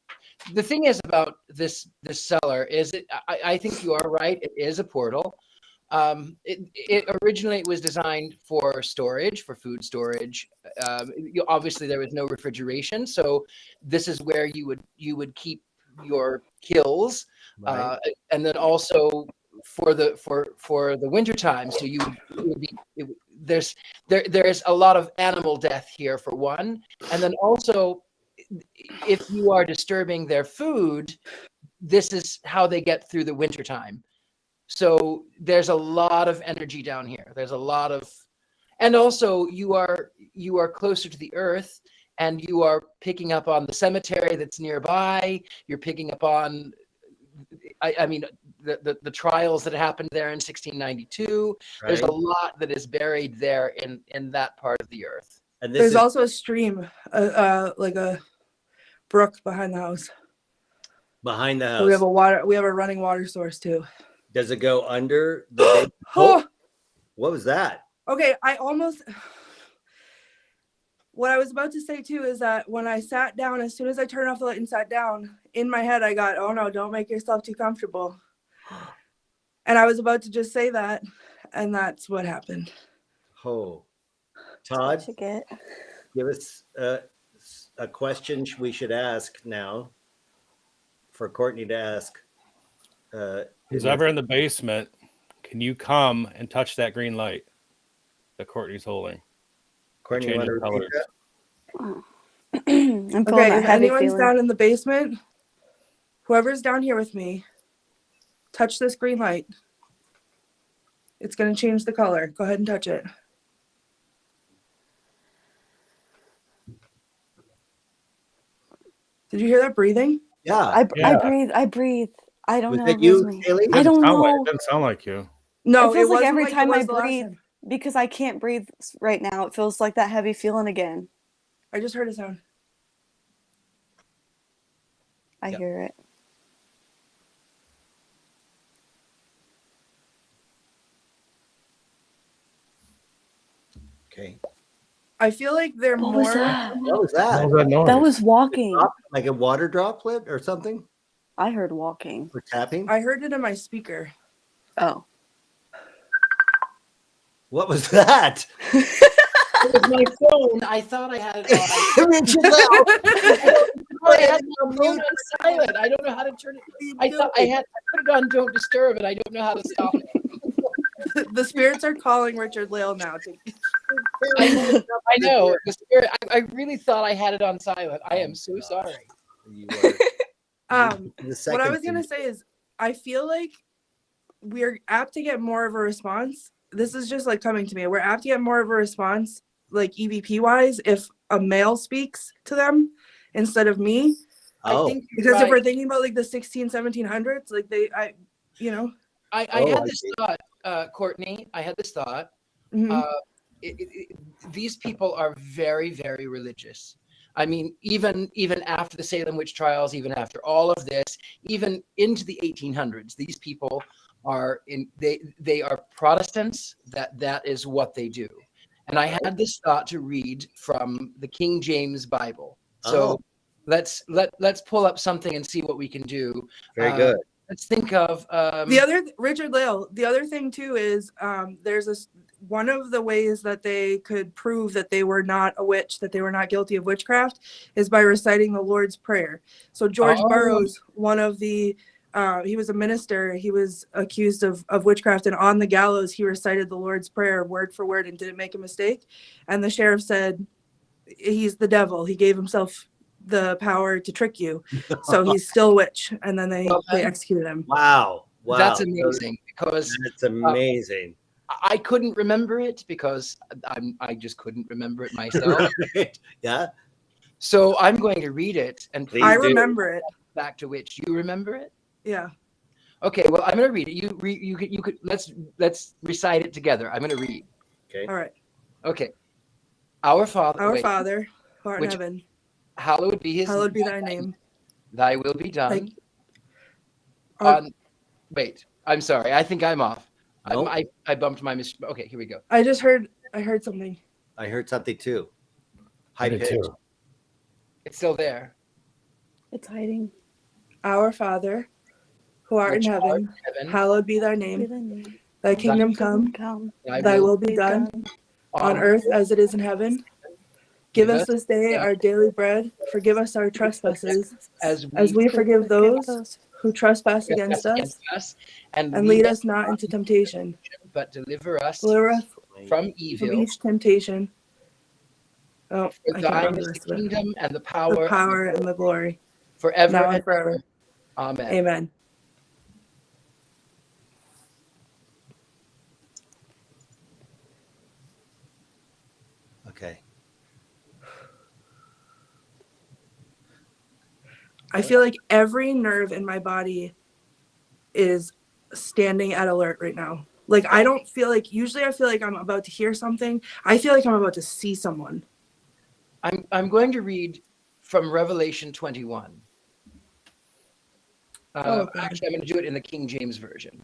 the thing is about this cellar is I think you are right. It is a portal. It originally was designed for storage, for food storage. Obviously there was no refrigeration, so this is where you would keep your kills,
Right.
and then also for the winter time. So there's a lot of animal death here for one, and then also if you are disturbing their food, this is how they get through the winter time. So there's a lot of energy down here. There's a lot of, and also you are closer to the earth, and you are picking up on the cemetery that's nearby. You're picking up on, I mean, the trials that happened there in 1692.
Right.
There's a lot that is buried there in that part of the earth.
And this
There's
is
also a stream, like a brook behind the house.
behind the
So
house.
we have a running water source too.
Does it go under the big
Oh,
What was that?
okay, what I was about to say too is that when I sat down, as soon as I turned off the light and sat down, in my head I got, oh no, don't make yourself too comfortable. And I was about to just say that, and that's what happened.
Oh. Todd,
What you get?
give us a question we should ask now for Courtney to ask.
Who's ever in the basement, can you come and touch that green light that Courtney's holding?
Courtney, you want to
Changing
repeat
colors.
that?
I'm feeling
Okay,
that
if
heavy
anyone's
feeling.
down in the basement, whoever's down here with me, touch this green light. It's going to change the color. Go ahead and touch it. Did you hear that breathing?
Yeah.
I
Yeah.
breathe. I don't
Was
know.
it
if it was
you,
me.
Haley?
I don't
It
know.
doesn't sound like you.
No,
It feels like
wasn't
every
it
time I
was the last
breathe,
time.
because I can't breathe right now, it feels like that heavy feeling again.
I just heard a sound.
I
Yeah.
hear it.
Okay.
I feel like they're
What
more.
was that?
What was
What
that?
was that noise?
That was walking.
Like a water droplet or something?
I heard walking.
Or tapping?
I heard it in my speaker.
Oh.
What was that?
It was my phone. I thought I had it on. I had my phone on silent. I don't know how to turn it. I thought I put it on don't disturb, and I don't know how to stop it.
The spirits are calling Richard-Lael now.
I know. The spirit. I really thought I had it on silent. I am so sorry.
You were- the
What
second
I was gonna
thing-
say is, I feel like we're apt to get more of a response. This is just like coming to me. We're apt to get more of a response, like EVP wise, if a male speaks to them instead of me.
Oh,
I think
Because
right.
if we're thinking about like the 1700s, like I
I
Oh,
had
I
this
see.
thought, Courtney. I had this thought.
mhm.
These people are very, very religious. I mean, even after the Salem Witch Trials, even after all of this, even into the 1800s, these people are they are Protestants. That is what they do. And I had this thought to read from the King James Bible. So
Oh.
let's pull up something and see what we can do.
very good.
Let's think of
The other Richard-Lael. The other thing too is there's this one of the ways that they could prove that they were not a witch, that they were not guilty of witchcraft, is by reciting the Lord's Prayer. So George
Oh.
Burroughs, one of the he was a minister. He was accused of witchcraft, and on the gallows he recited the Lord's Prayer word for word and didn't make a mistake. And the sheriff said, "He's the devil. He gave himself the power to trick you, so he's still a witch." And then they executed him.
Wow. Wow.
that's amazing because
That's amazing.
I couldn't remember it because I just couldn't remember it myself.
Right. Yeah.
So I'm going to read it and
Please
I
do.
remember it.
back to which you remember it.
Yeah.
Okay, well I'm going to read it. You could let's recite it together. I'm going to read.
Okay.
All right.
Okay. Our Father,
Our
wait,
Father, who art in
Which-
heaven,
hallowed be his
hallowed be thy name.
Thy will be done.
Like, our-
on wait, I'm sorry. I think I'm off.
Nope.
I bumped my okay, here we go.
I heard something.
I heard something too. High
I did
pitch.
too.
It's still there.
It's hiding.
Our Father, who art in
Which art
heaven,
in heaven,
hallowed be thy name. Thy kingdom come,
Come.
thy will be done on earth as it is in heaven. Give us this day our daily bread. Forgive us our trespasses,
as
as we forgive those who trespass against us.
and
And lead us not into temptation.
but deliver us
Deliver us
from
from
evil.
each temptation. Oh,
For
I can't
thine
remember
is
the
the
rest of it.
kingdom and the
The
power,
power and the glory,
forever
now
and
and forever.
Amen.
Amen.
Okay.
I feel like every nerve in my body is standing at alert right now. Like I don't feel like usually I feel like I'm about to hear something. I feel like I'm about to see someone.
I'm going to read from Revelation 21.
God.
Actually, I'm going to do it in the King James Version.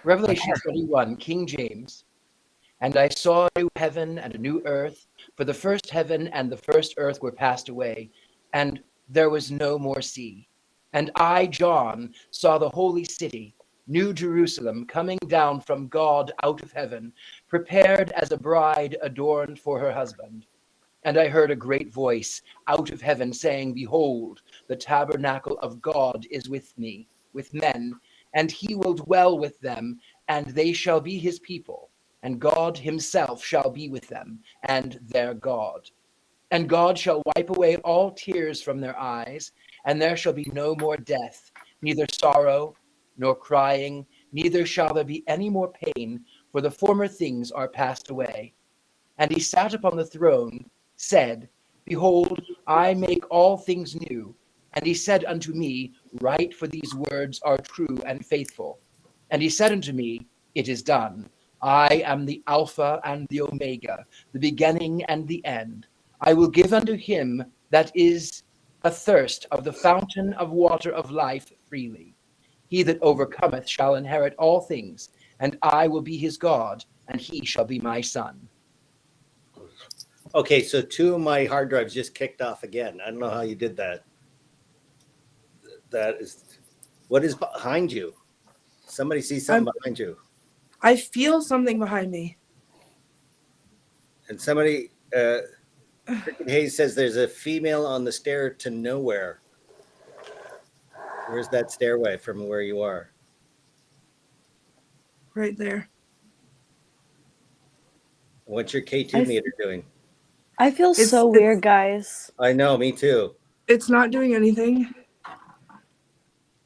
Revelation 21, King James. And I saw a new heaven and a new earth, for the first heaven and the first earth were passed away, and there was no more sea. And I, John, saw the holy city, New Jerusalem, coming down from God out of heaven, prepared as a bride adorned for her husband. And I heard a great voice out of heaven saying, Behold, the tabernacle of God is with me, with men, and he will dwell with them, and they shall be his people, and God himself shall be with them, and their God. And God shall wipe away all tears from their eyes, and there shall be no more death, neither sorrow, nor crying, neither shall there be any more pain, for the former things are passed away. And he sat upon the throne, said, Behold, I make all things new. And he said unto me, Write, for these words are true and faithful. And he said unto me, It is done. I am the Alpha and the Omega, the beginning and the end. I will give unto him that is athirst of the fountain of water of life freely. He that overcometh shall inherit all things, and I will be his God, and he shall be my son.
Okay, so 2 of my hard drives just kicked off again. I don't know how you did that. That is, what is behind you? Somebody sees something behind you.
I feel something behind me.
And somebody, Cricket Hayes says there's a female on the stair to nowhere. Where's that stairway from where you are?
Right there.
What's your K2 meter doing?
I feel so weird, guys.
I know, me too.
It's not doing anything.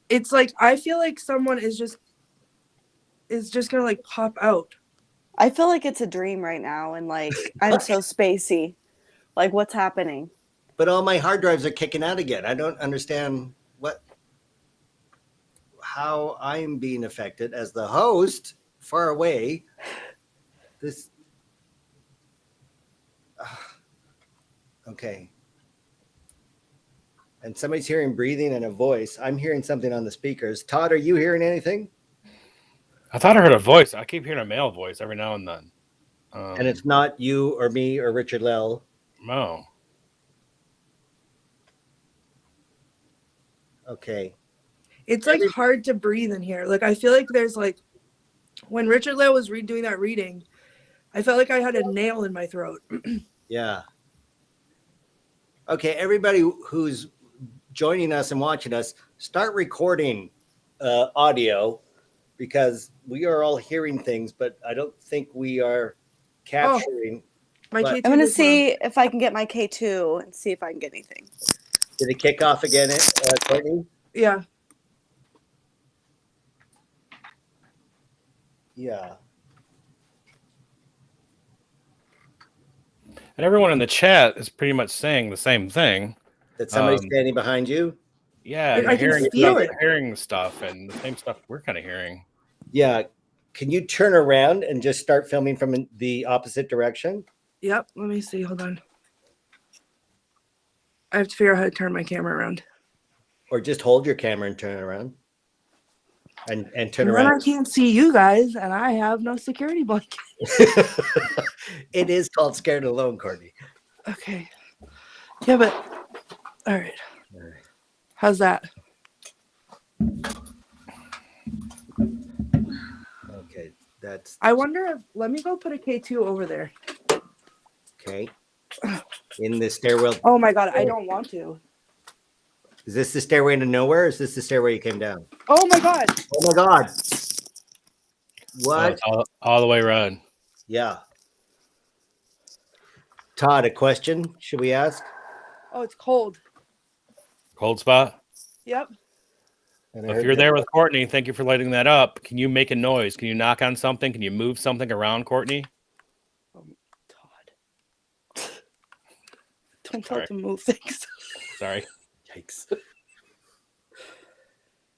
It's like I feel like someone is just gonna like pop out.
I feel like it's a dream right now, and like I'm so spacey. Like, what's happening?
But all my hard drives are kicking out again. I don't understand how I'm being affected as the host far away. This. Okay. And somebody's hearing breathing and a voice. I'm hearing something on the speakers. Todd, are you hearing anything?
I thought I heard a voice. I keep hearing a male voice every now and then.
And it's not you or me or Richard-Lael.
No.
Okay.
It's like hard to breathe in here. Like I feel like there's like when Richard-Lael was doing that reading, I felt like I had a nail in my throat.
Yeah. Okay, everybody who's joining us and watching us, start recording audio because we are all hearing things, but I don't think we are capturing.
My K2
I'm going to
is
see if I can get my K2 and see if I can get anything.
Did it kick off again, Courtney?
Yeah.
Yeah.
And everyone in the chat is pretty much saying the same thing.
That somebody's standing behind you?
Yeah,
I can feel it.
Hearing stuff and the same stuff we're kind of hearing.
Yeah. Can you turn around and just start filming from the opposite direction?
Yep. Let me see. Hold on. I have to figure out how to turn my camera around.
Or just hold your camera and turn it around. And turn
And
around.
then I can't see you guys, and I have no security blanket.
It is called Scared Alone, Courtney.
Okay. Yeah, but all right. How's that?
Okay, that's
I wonder if let me go put a K2 over there.
okay. In the stairwell.
Oh my god, I don't want to.
Is this the stairway into nowhere? Or is this the stairway you came down?
Oh my god.
Oh my god. What?
All the way around.
Yeah. Todd, a question should we ask?
Oh, it's cold.
Cold spot.
Yep.
If you're there with Courtney, thank you for lighting that up. Can you make a noise? Can you knock on something? Can you move something around, Courtney?
Todd. Don't tell it to move things.
Sorry.
Yikes.
It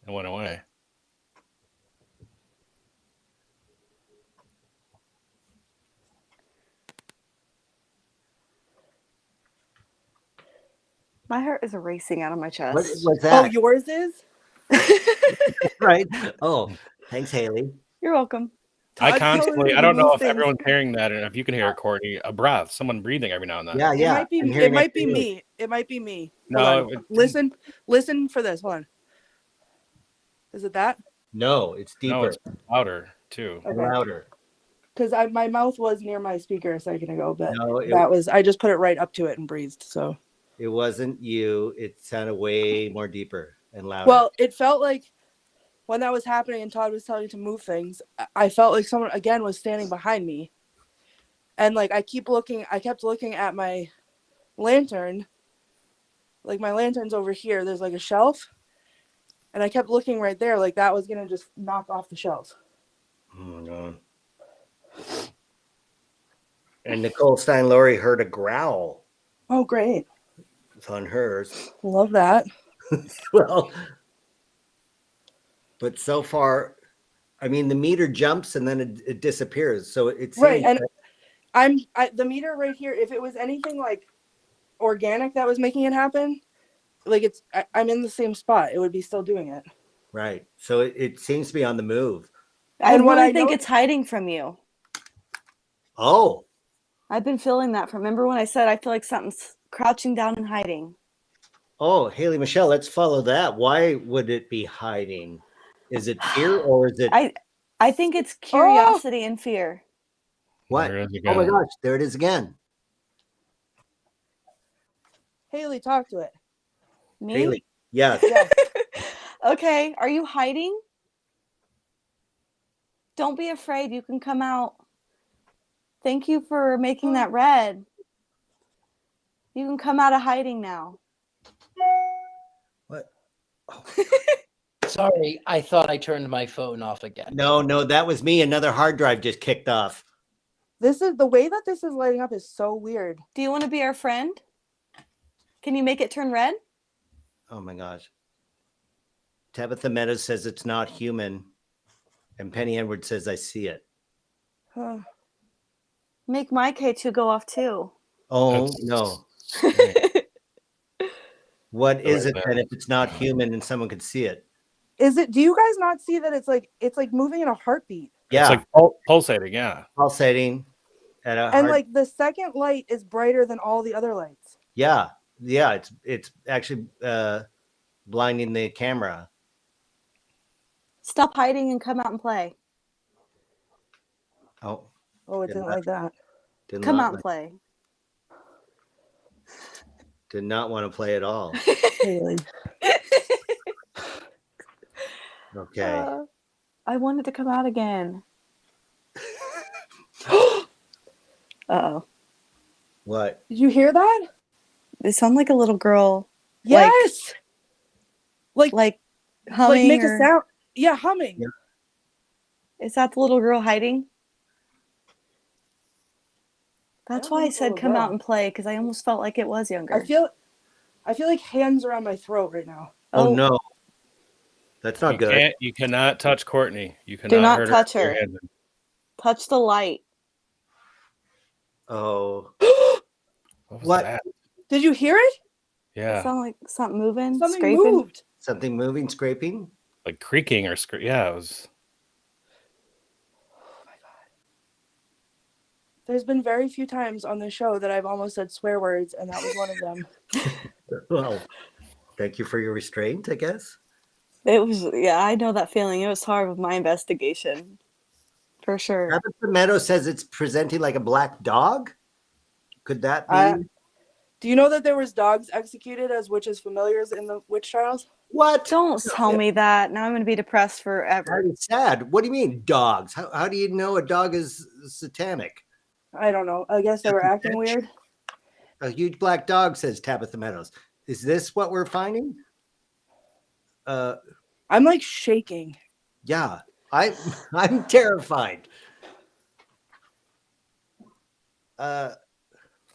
went away.
My heart is racing out of my chest.
What's that?
Oh, yours is?
Right. Oh, thanks, Haley.
You're welcome.
I
Todd
constantly,
telling me
I don't
to
know
move
if
things.
everyone's hearing that and if you can hear it, Courtney, a breath, someone breathing every now and then.
Yeah, yeah.
It might be me. It might be me.
No,
Listen for this. Hold on. Is it that?
No, it's deeper.
No, it's louder too.
Okay.
Louder.
Because my mouth was near my speaker a second ago, but
No,
I just put it right up to it and breathed. So
it wasn't you. It sounded way more deeper and louder.
well, it felt like when that was happening and Todd was telling me to move things, I felt like someone again was standing behind me. And like I kept looking at my lantern. Like my lantern's over here. There's like a shelf. And I kept looking right there, like that was gonna just knock off the shelf.
Oh my god. And Nicole Stein-Laurie heard a growl.
Oh, great.
It's on hers.
Love that.
Well, but so far, I mean, the meter jumps and then it disappears. So it's
Right, and the meter right here. If it was anything like organic that was making it happen, like I'm in the same spot. It would be still doing it.
Right. So it seems to be on the move.
I
And what
really
I
think
know-
it's hiding from you.
Oh,
I've been feeling that. Remember when I said I feel like something's crouching down and hiding?
oh, Haley Michelle, let's follow that. Why would it be hiding? Is it fear or is it
I think it's curiosity and fear.
what?
There it is
Oh my
again.
gosh, there it is again.
Haley, talk to it.
Me?
Haley. Yes.
Yeah.
Okay, are you hiding? Don't be afraid. You can come out. Thank you for making that red. You can come out of hiding now.
What? Oh.
Sorry, I thought I turned my phone off again.
No, that was me. Another hard drive just kicked off.
This is the way that this is lighting up is so weird.
Do you want to be our friend? Can you make it turn red?
Oh my gosh. Tabitha Meadows says it's not human. And Penny Edwards says I see it.
Huh.
Make my K2 go off too.
Oh
That's-
no. What is
Right
it
there.
then if it's not human and someone could see it?
Is it? Do you guys not see that it's like moving in a heartbeat?
Yeah,
It's like pulsating, yeah.
pulsating at a
And
heart.
like the second light is brighter than all the other lights.
Yeah, it's actually blinding the camera.
Stop hiding and come out and play.
Oh,
Oh, it
Yeah,
didn't
that-
like that.
did
Come
not
out and
like-
play.
did not want to play at all.
Haley.
Okay.
I wanted to come out again. Uh-oh.
What?
Did you hear that?
They sound like a little girl.
Yes. Like
Like humming.
make
or-
a sound. Yeah, humming.
Yeah.
Is that the little girl hiding? That's
don't
why I
think it's a
said
little
come
girl.
out and play, because I almost felt like it was younger.
I feel like hands are on my throat right now.
Oh, no. That's not
You
good.
You cannot touch Courtney. You cannot
not
hurt
touch
with your
her.
hands.
Touch the light.
Oh.
What was
What?
that?
Did you hear it?
Yeah,
Sound like something moving,
Something
scraping.
moved.
Something moving, scraping?
like creaking or yeah, it was.
There's been very few times on this show that I've almost said swear words, and that was one of them.
Well, thank you for your restraint, I guess.
It was, yeah, I know that feeling. It was hard with my investigation. For sure.
Tabitha Meadows says it's presenting like a black dog. Could that be?
Do you know that there was dogs executed as witches familiars in the witch trials?
What?
Don't tell me that. Now I'm going to be depressed forever.
That's sad. What do you mean, dogs? How do you know a dog is satanic?
I don't know. I guess they were acting weird.
A huge black dog, says Tabitha Meadows. Is this what we're finding?
I'm like shaking.
Yeah, I'm terrified.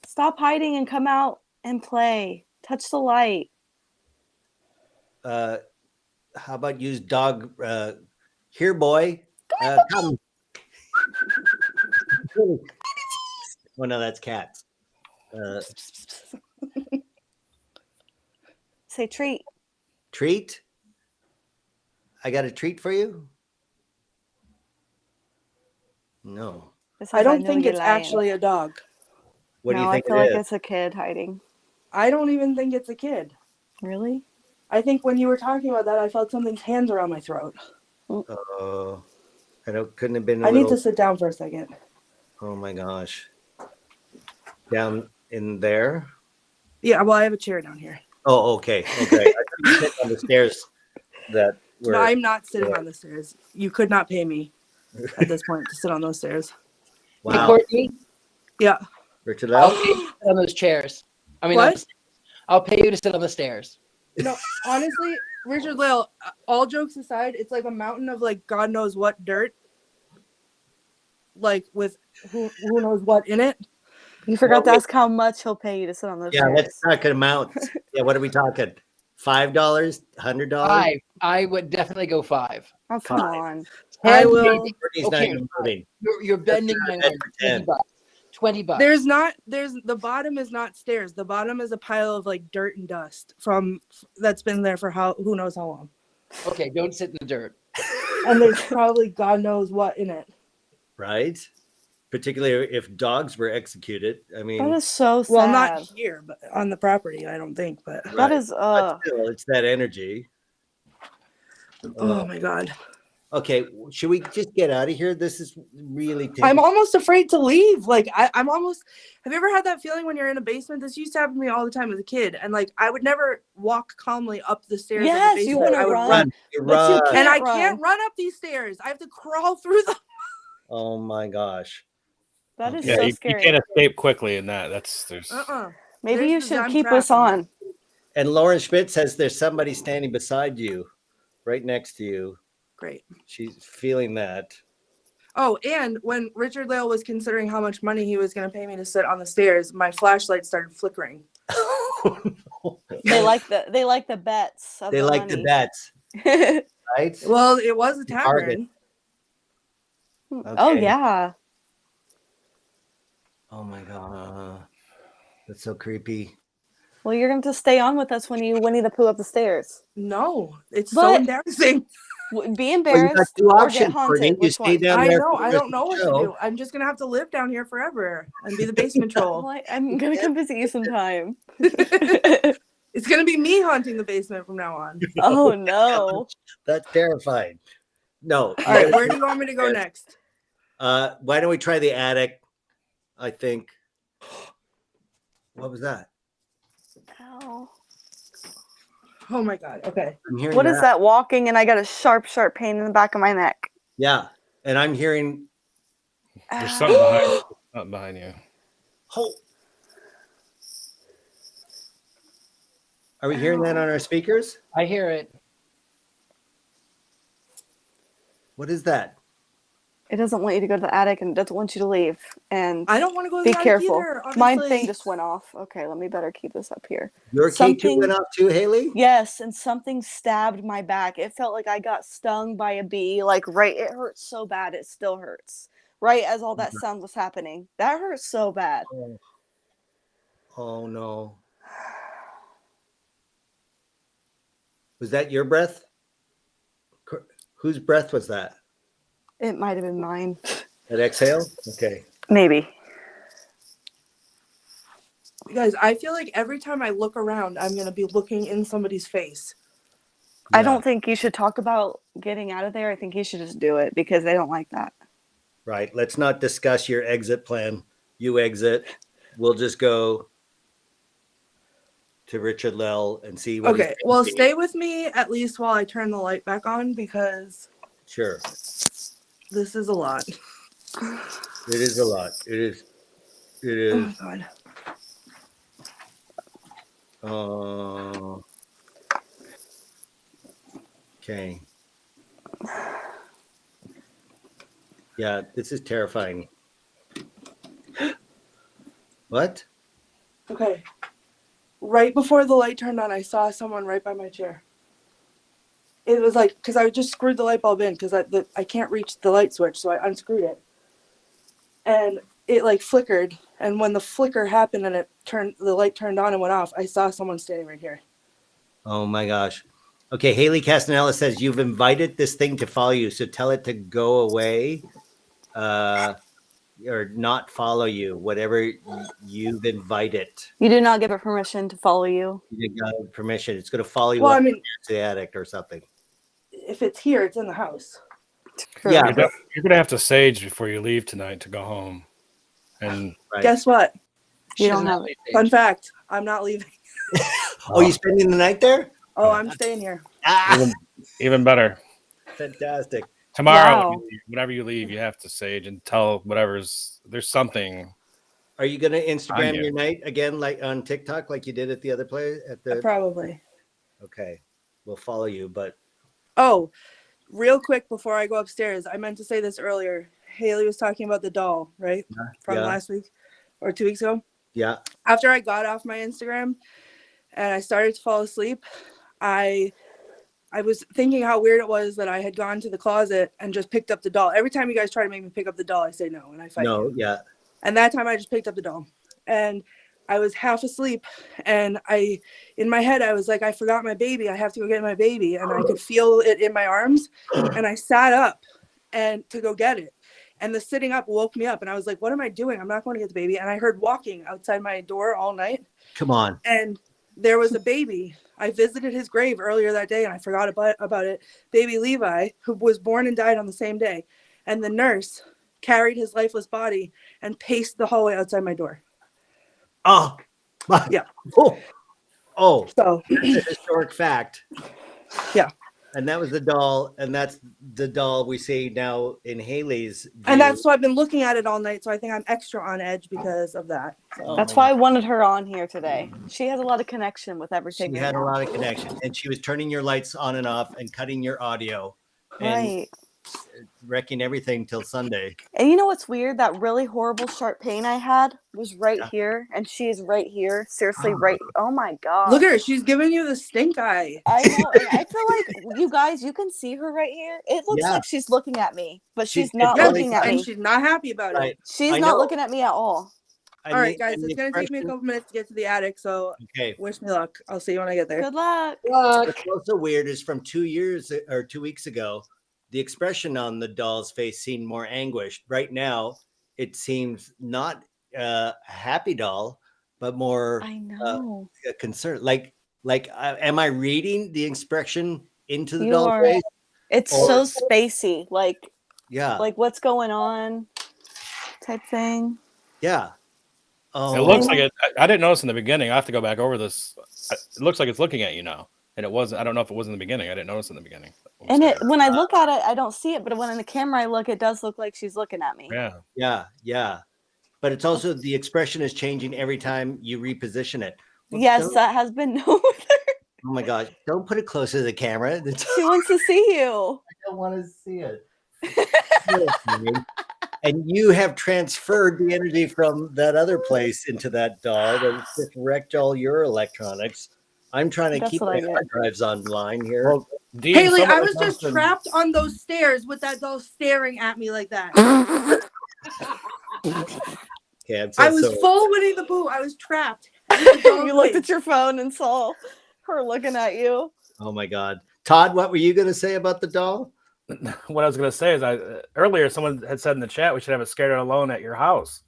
Stop hiding and come out and play. Touch the light.
How about use dog? Here, boy. Come. Oh no, that's cats.
Say treat.
Treat. I got a treat for you. No.
It says,
I don't
know
think
you're
it's
lying.
actually a dog.
What do
No,
you think
I feel
it
like
is?
it's a kid hiding.
I don't even think it's a kid.
Really?
I think when you were talking about that, I felt something's hands around my throat.
I don't. Couldn't have been. A
I need
little,
to sit down for a second.
Oh my gosh. Down in there.
Yeah, well, I have a chair down here.
Oh, okay. Okay. I thought you sit on the stairs. That were.
No, I'm not sitting
yeah.
on the stairs. You could not pay me at this point to sit on those stairs.
Hey,
Wow.
Courtney,
Yeah.
Richard-Lael?
I'll pay you to sit on those chairs. I mean,
What?
I'll pay you to sit on the stairs.
No, honestly, Richard-Lael, all jokes aside, it's like a mountain of like God knows what dirt. Like with who knows what in it.
You forgot to
Well,
ask how much he'll pay you to sit on those
Yeah,
chairs.
let's talk amounts. Yeah, what are we talking? $5, $100?
I would definitely go 5.
Oh, come
Fine.
on.
I
10,
will-
maybe.
Courtney's not
Okay.
even moving.
You're bending my
That's
word.
for 10.
20 bucks. 20 bucks.
There's the bottom is not stairs. The bottom is a pile of like dirt and dust from that's been there for who knows how long.
Okay, don't sit in the dirt.
And there's probably God knows what in it.
Right? Particularly if dogs were executed. I
That
mean,
is so sad.
Well, not here, but on the property, I don't think. But
That is
but still, it's that energy.
oh my God.
Okay, should we just get out of here? This is really
I'm almost afraid to leave. Like I'm almost. Have you ever had that feeling when you're in a basement? This used to happen to me all the time as a kid, and like I would never walk calmly up the stairs.
Yes,
of the
you
basement.
wanna
I would
run.
You
But you
run.
can't
and I
run.
can't run up these stairs. I have to crawl through them.
Oh my gosh.
That is
Yeah,
so
you
scary.
can't escape quickly in that. There's
Maybe you should keep us
on.
on.
And Lauren Schmidt says there's somebody standing beside you, right next to you.
Great.
She's feeling that.
Oh, and when Richard-Lael was considering how much money he was going to pay me to sit on the stairs, my flashlight started flickering.
They like the bets. Of
They
the
like the
money.
bets, right?
Well, it was a
Target.
tavern.
Oh
Okay.
yeah.
Oh my god, that's so creepy.
Well, you're going to stay on with us when you Winnie the Pooh up the stairs.
No, it's so
But-
embarrassing.
Be
Well, you
embarrassed
got two
or
options,
get
Courtney.
haunted.
You
Which
stay
one?
down
I
there.
know.
for
I
the
don't know what to
show.
do. I'm just going to have to live down here forever and be the basement troll.
Well, I'm going to come visit you sometime.
It's going to be me haunting the basement from now on.
Oh no.
That's terrifying. No.
All right, where do you want me to go next?
Why don't we try the attic? I think. What was that?
Ow.
Oh my God. Okay.
I'm hearing
What is that walking? And I got a sharp pain in the back of my neck.
Yeah, and I'm hearing.
there's
Ow.
something behind you. Something behind you.
Oh. Are we hearing that on our speakers?
I hear it.
What is that?
It doesn't want you to go to the attic and it doesn't want you to leave. And
I don't want to go to
be
the attic
careful.
either,
Mine
obviously.
thing just went off. Okay, let me better keep this up here.
Your K2
Something-
went off too, Haley?
Yes, and something stabbed my back. It felt like I got stung by a bee. Like it hurts so bad. It still hurts. Right as all that sound was happening. That hurts so bad.
Oh no. Was that your breath? Whose breath was that?
It might have been mine.
That exhale? Okay.
Maybe.
You guys, I feel like every time I look around, I'm going to be looking in somebody's face.
I
Yeah.
don't think you should talk about getting out of there. I think you should just do it because they don't like that.
Right. Let's not discuss your exit plan. You exit. We'll just go to Richard-Lael and see what.
Okay, well, stay with me at least while I turn the light back on because
Sure.
this is a lot.
It is a lot. It is. It
Oh
is.
my God.
Okay. Yeah, this is terrifying. What?
Okay. Right before the light turned on, I saw someone right by my chair. It was like, because I just screwed the light bulb in because I can't reach the light switch, so I unscrewed it. And it like flickered. And when the flicker happened and the light turned on and went off, I saw someone standing right here.
Oh my gosh. Okay, Haley Castanella says you've invited this thing to follow you, so tell it to go away, or not follow you. Whatever you've invited,
You do not give it permission to follow you.
you got permission. It's going to follow you
Well,
up
I mean,
to the attic or something.
if it's here, it's in the house.
True.
Yeah.
You're gonna have to sage before you leave tonight to go home. And
Right.
Guess what?
You
She
don't
doesn't
have
leave.
Fun fact, I'm not leaving.
Oh, you spending the night there?
Oh, I'm staying here.
Ah,
even better.
fantastic.
Tomorrow,
Wow.
whenever you leave, you have to sage and tell whatever's there's something.
Are you going to Instagram
you.
your night again, like on TikTok, like you did at the other place?
Probably.
Okay, we'll follow you, but
Oh, real quick before I go upstairs, I meant to say this earlier. Haley was talking about the doll, right? From
yeah.
last week or 2 weeks ago.
yeah.
After I got off my Instagram and I started to fall asleep, I was thinking how weird it was that I had gone to the closet and just picked up the doll. Every time you guys try to make me pick up the doll, I say no and I fight
No,
you.
yeah.
And that time I just picked up the doll. And I was half asleep, and in my head, I was like, I forgot my baby. I have to go get my baby. And I could feel it in my arms. And I sat up and to go get it. And the sitting up woke me up. And I was like, what am I doing? I'm not going to get the baby. And I heard walking outside my door all night.
Come on.
And there was a baby. I visited his grave earlier that day, and I forgot about it. Baby Levi, who was born and died on the same day. And the nurse carried his lifeless body and paced the hallway outside my door.
Oh,
Yeah.
Oh,
So
it's a historic fact.
Yeah.
And that was the doll, and that's the doll we see now in Haley's view.
And that's why I've been looking at it all night. So I think I'm extra on edge because of that. So.
That's why I wanted her on here today. She has a lot of connection with everything.
She
right
had a
now.
lot of connection, and she was turning your lights on and off and cutting your audio and
Right.
wrecking everything till Sunday.
And you know what's weird? That really horrible sharp pain I had was right
Yeah.
here, and she's right here. Seriously, right. Oh my god!
Look at her. She's giving you the stink eye.
I know. And I feel like you guys, you can see her right here. It looks
Yeah.
like she's looking at me, but
She's-
she's not
it's
looking at
And
me.
she's not happy about
Right.
it.
She's
I
not
know.
looking at me at all.
And
All right,
the-
guys.
and
It's
the
going to take me a
expression-
couple minutes to get to the attic. So
Okay.
wish me luck. I'll see you when I get there.
Good luck.
What's also weird is from 2 years or 2 weeks ago, the expression on the doll's face seemed more anguished. Right now, it seems not a happy doll, but more
I know.
a concern. Like, am I reading the expression into the
You
doll's
are.
face?
It's
Or-
so spacey.
Yeah,
Like what's going on, type thing.
yeah. Oh,
It looks like it. I didn't notice in the beginning. I have to go back over this. It looks like it's looking at you now, and it wasn't. I don't know if it was in the beginning. I didn't notice in the beginning.
And when I look at it, I don't see it. But when in the camera I look, it does look like she's looking at me.
Yeah.
yeah. But it's also the expression is changing every time you reposition it. Well,
Yes,
don't-
that has been known with her.
Oh my gosh! Don't put it closer to the camera.
She wants to see you.
I don't want to see it. And you have transferred the energy from that other place into that doll that just wrecked all your electronics. I'm trying to
That's
keep
what
my
I get.
hard drives online here.
Well, Dean,
Haley,
someone
I was just
something-
trapped on those stairs with that doll staring at me like that.
Okay, I'm so
I was
sorry.
full Winnie the Pooh. I was trapped.
You looked at your phone and saw her looking at you.
Oh my God. Todd, what were you going to say about the doll?
What I was going to say is, earlier someone had said in the chat we should have a Scared Alone at your house.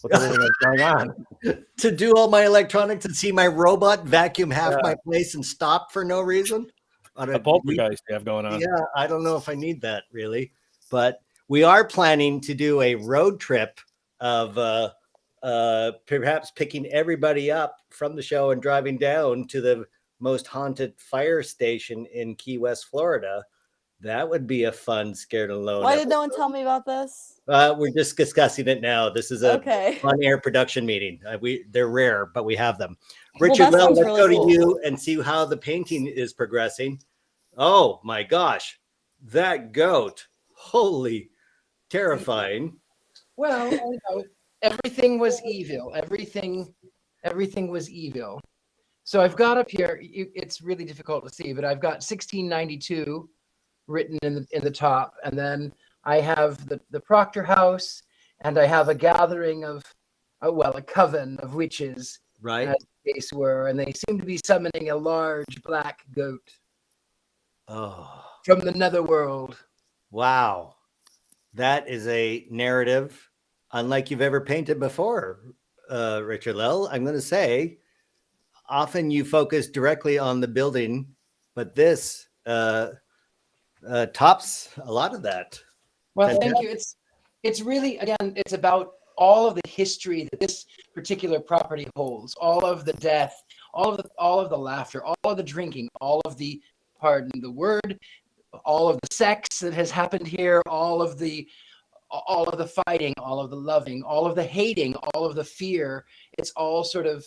With everything that's going on.
To do all my electronics and see my robot vacuum half
Yeah.
my place and stop for no reason? On
The poltergeist you have going on.
Yeah, I don't know if I need that really, but we are planning to do a road trip of perhaps picking everybody up from the show and driving down to the most haunted fire station in Key West, Florida. That would be a fun Scared Alone.
Why did no one tell me about this?
We're just discussing it now. This is a
Okay.
on-air production meeting. They're rare, but we have them.
Well,
Richard,
that
let's
sounds
go
really
to
cool.
you and see how the painting is progressing. Oh my gosh, that goat! Holy, terrifying!
Well, you know, everything was evil. Everything was evil. So I've got up here. It's really difficult to see, but I've got 1692 written in the top, and then I have the Proctor House, and I have a gathering of, a coven of witches,
Right?
as the case were, and they seem to be summoning a large black goat
Oh,
from the netherworld.
wow! That is a narrative unlike you've ever painted before, Richard-Lael. I'm going to say, often you focus directly on the building, but this tops a lot of that.
Well, thank you. It's really, again, it's about all of the history that this particular property holds, all of the death, all of the laughter, all of the drinking, all of the, pardon the word, all of the sex that has happened here, all of the fighting, all of the loving, all of the hating, all of the fear. It's all sort of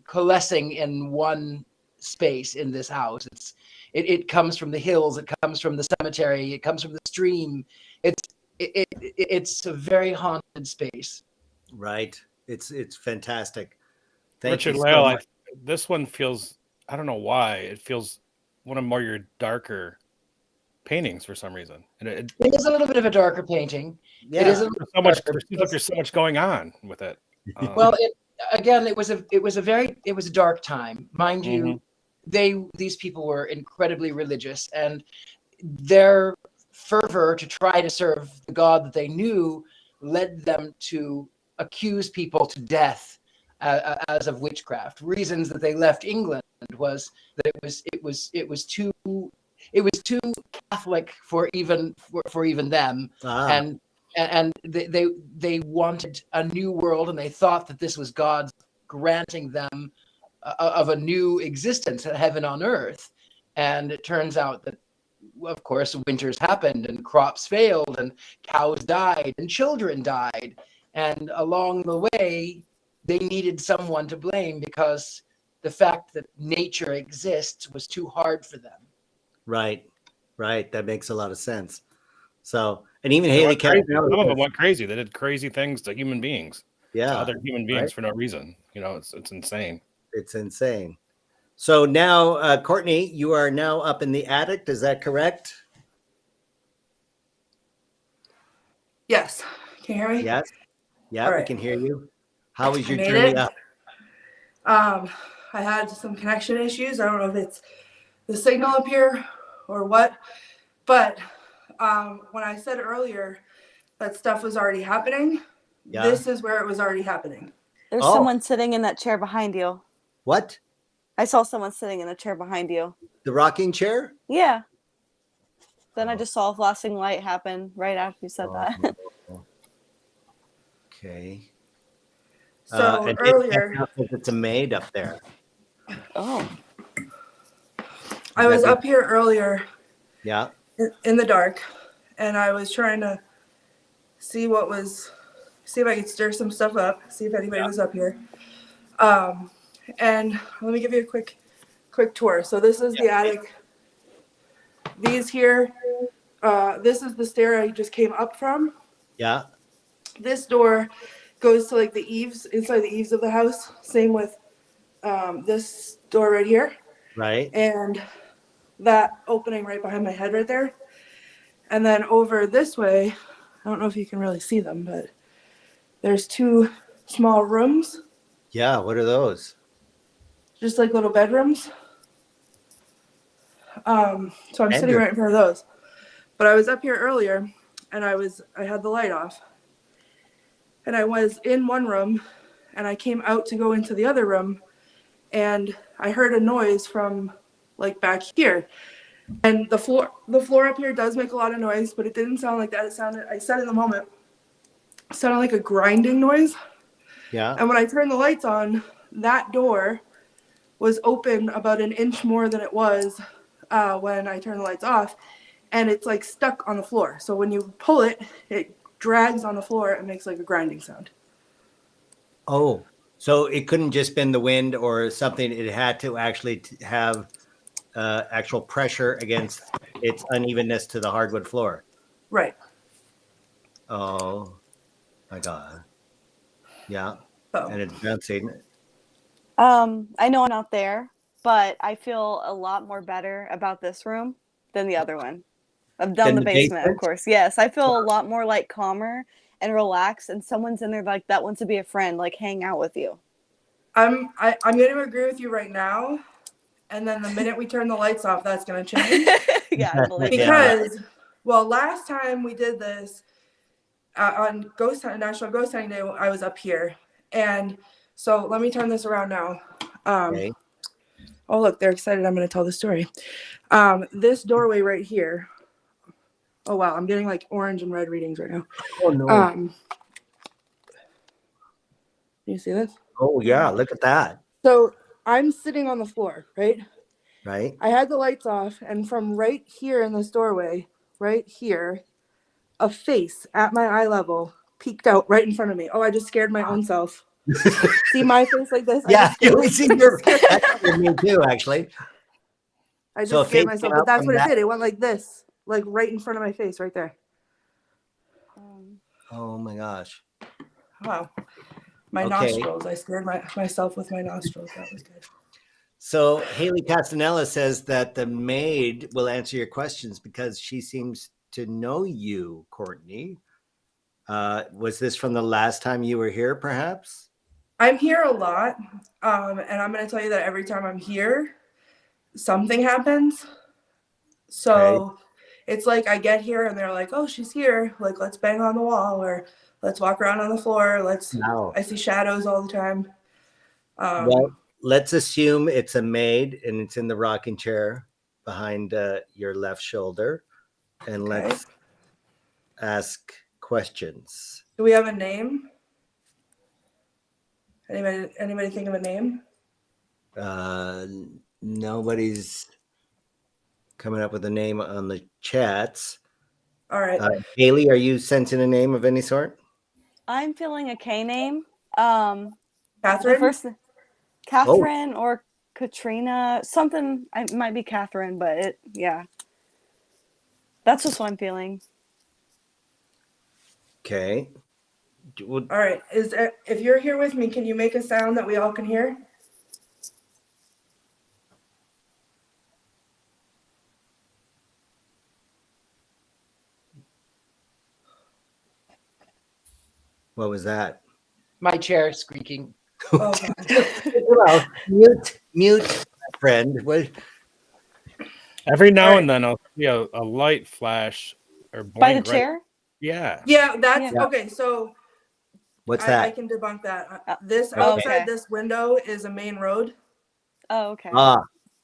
coalescing in one space in this house. It comes from the hills, it comes from the cemetery, it comes from the stream. It's a very haunted space.
Right. It's fantastic. Thank you so
Richard-Lael,
much.
this one feels, I don't know why, it feels one of more your darker paintings for some reason. And it
is a little bit of a darker painting.
Yeah.
It is a
so much, there seems like there's so much going on with it.
well, again, it was a dark time, mind you. These people were incredibly religious, and their fervor to try to serve the God that they knew led them to accuse people to death as of witchcraft. Reasons that they left England was that it was too Catholic for even them, and they wanted a new world, and they thought that this was God granting them of a new existence, a heaven on earth. And it turns out that, of course, winters happened and crops failed and cows died and children died. And along the way, they needed someone to blame because the fact that nature exists was too hard for them.
Right. That makes a lot of sense. So, and even
Some
Haley
of them went crazy. They did crazy things to human beings.
Yeah.
To other human beings for no reason. It's insane.
It's insane. So now, Courtney, you are now up in the attic. Is that correct?
Yes. Can you hear me?
Yes. Yeah,
All
we
right.
can hear you. How was your
I made
journey
it.
up?
I had some connection issues. I don't know if it's the signal up here or what, but when I said earlier that stuff was already happening, this is where it was already happening.
There's someone sitting in that chair behind you.
What?
I saw someone sitting in the chair behind you.
The rocking chair?
Yeah. Then I just saw a flashing light happen right after you said that.
Okay.
So
and
earlier,
it's a maid up there.
Oh.
I was up here earlier.
Yeah.
In the dark, and I was trying to see if I could stir some stuff up, see if anybody was up here. And let me give you a quick tour. So this is the attic. These here, this is the stair I just came up from.
Yeah.
This door goes to like the eaves, inside the eaves of the house. Same with this door right here.
Right.
And that opening right behind my head right there. And then over this way, I don't know if you can really see them, but there's two small rooms.
Yeah, what are those?
Just like little bedrooms. So I'm sitting right in front of those. But I was up here earlier and I had the light off. And I was in one room and I came out to go into the other room and I heard a noise from like back here. And the floor up here does make a lot of noise, but it didn't sound like that. I said in the moment, it sounded like a grinding noise.
Yeah.
And when I turned the lights on, that door was open about an inch more than it was when I turned the lights off. And it's like stuck on the floor. So when you pull it, it drags on the floor and makes like a grinding sound.
Oh, so it couldn't just been the wind or something. It had to actually have actual pressure against its unevenness to the hardwood floor.
Right.
Oh my God. Yeah.
Oh.
And it's bouncing.
I know I'm not there, but I feel a lot more better about this room than the other one. I've done the basement, of course. Yes, I feel a lot more like calmer and relaxed, and someone's in there like that wants to be a friend, like hang out with you.
I'm going to agree with you right now, and then the minute we turn the lights off, that's going to change.
Yeah, I believe
because well, last time we did this on National Ghost Hunting Day, I was up here, and so let me turn this around now.
Okay.
Oh look, they're excited. I'm going to tell the story. This doorway right here. Oh wow, I'm getting like orange and red readings right now.
Oh no.
You see this?
Oh yeah, look at that.
So I'm sitting on the floor, right?
Right.
I had the lights off, and from right here in this doorway, right here, a face at my eye level peeked out right in front of me. Oh, I just scared my own self. See my face like this?
Yeah, you see your that's me too, actually.
I just
So a
scared
face
myself,
came
but
out
that's
from
what it
that-
did. It went like this, like right in front of my face, right there.
Oh my gosh.
Wow. My
Okay.
nostrils. I scared myself with my nostrils. That was good.
So Haley Castanella says that the maid will answer your questions because she seems to know you, Courtney. Was this from the last time you were here, perhaps?
I'm here a lot, and I'm going to tell you that every time I'm here, something happens. So it's like I get here and they're like, "Oh, she's here. Like, let's bang on the wall or let's walk around on the floor.
Wow.
I see shadows all the time."
Well, let's assume it's a maid and it's in the rocking chair behind your left shoulder, and
Okay.
let's ask questions.
Do we have a name? Anybody think of a name?
Nobody's coming up with a name on the chats.
All right.
Haley, are you sensing a name of any sort?
I'm feeling a K name.
Catherine?
The first Catherine or Katrina, something. It might be Catherine, but yeah. That's just what I'm feeling.
Okay.
All right. If you're here with me, can you make a sound that we all can hear?
What was that?
My chair squeaking.
Oh,
Well, mute, friend. What?
Every now
All
and then I'll see a light flash or blink
By the
right-
chair?
Yeah.
yeah, that's
Yeah.
okay. So
What's
I
that?
can debunk that.
Oh,
Outside
okay.
this window is a main road.
Oh, okay.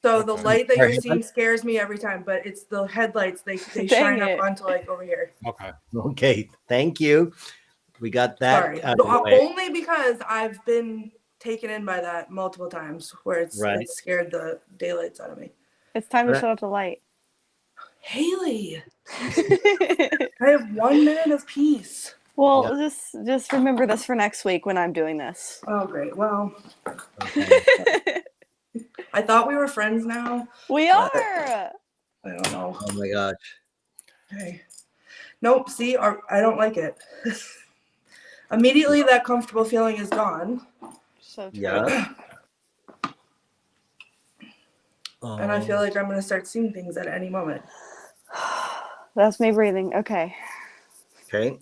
So the light that
Our
you're seeing
headlights?
scares me every time, but it's the headlights. They
Dang
shine
it.
up onto like over here.
Okay.
Okay. Thank you. We got that
Sorry.
out of the way.
Only because I've been taken in by that multiple times where it's scared the daylights out of me.
It's time to
Right.
shut off the light.
Haley, I have 1 minute of peace.
Well, just remember this for next week when I'm doing this.
Oh, great. Well,
Okay.
I thought we were friends now.
We
But-
are.
I don't know.
Oh my gosh.
Okay. Nope. See, I don't like it. Immediately, that comfortable feeling is gone.
So true.
Yeah.
And I feel like I'm going to start seeing things at any moment.
That's me breathing. Okay.
Okay.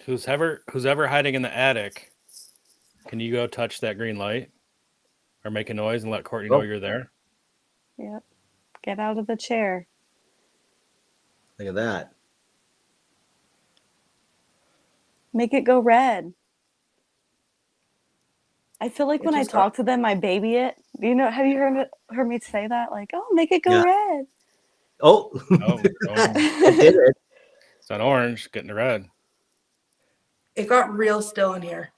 Who's ever hiding in the attic, can you go touch that green light or make a noise and let Courtney know you're there?
Yep. Get out of the chair.
Look at that.
Make it go red. I feel like
It
when I
just
talk to them, I baby it. You know, have you heard me say that? Like, oh, make it go
Yeah.
red.
Oh,
Oh,
I did it.
it's not orange, getting to red.
It got real still in here.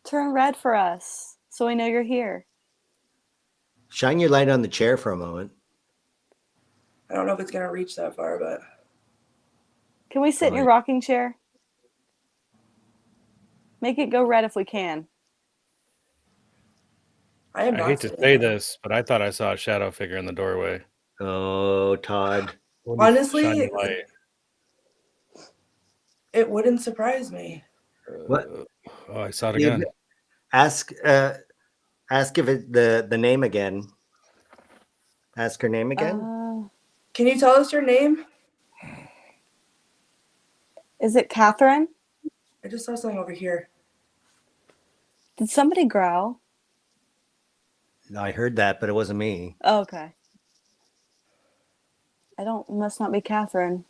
Turn red for us so we know you're here.
Shine your light on the chair for a moment.
I don't know if it's going to reach that far, but
Can we sit in your rocking chair? Make it go red if we can.
I am
I
not
hate to
sitting
say
there.
this, but I thought I saw a shadow figure in the doorway.
Oh, Todd.
Honestly,
Shine your light.
it wouldn't surprise me.
What?
Oh, I saw it again.
Ask if it the name again. Ask her name again.
Can you tell us your name?
Is it Catherine?
I just saw something over here.
Did somebody growl?
No, I heard that, but it wasn't me.
Oh, okay. Must not be Catherine.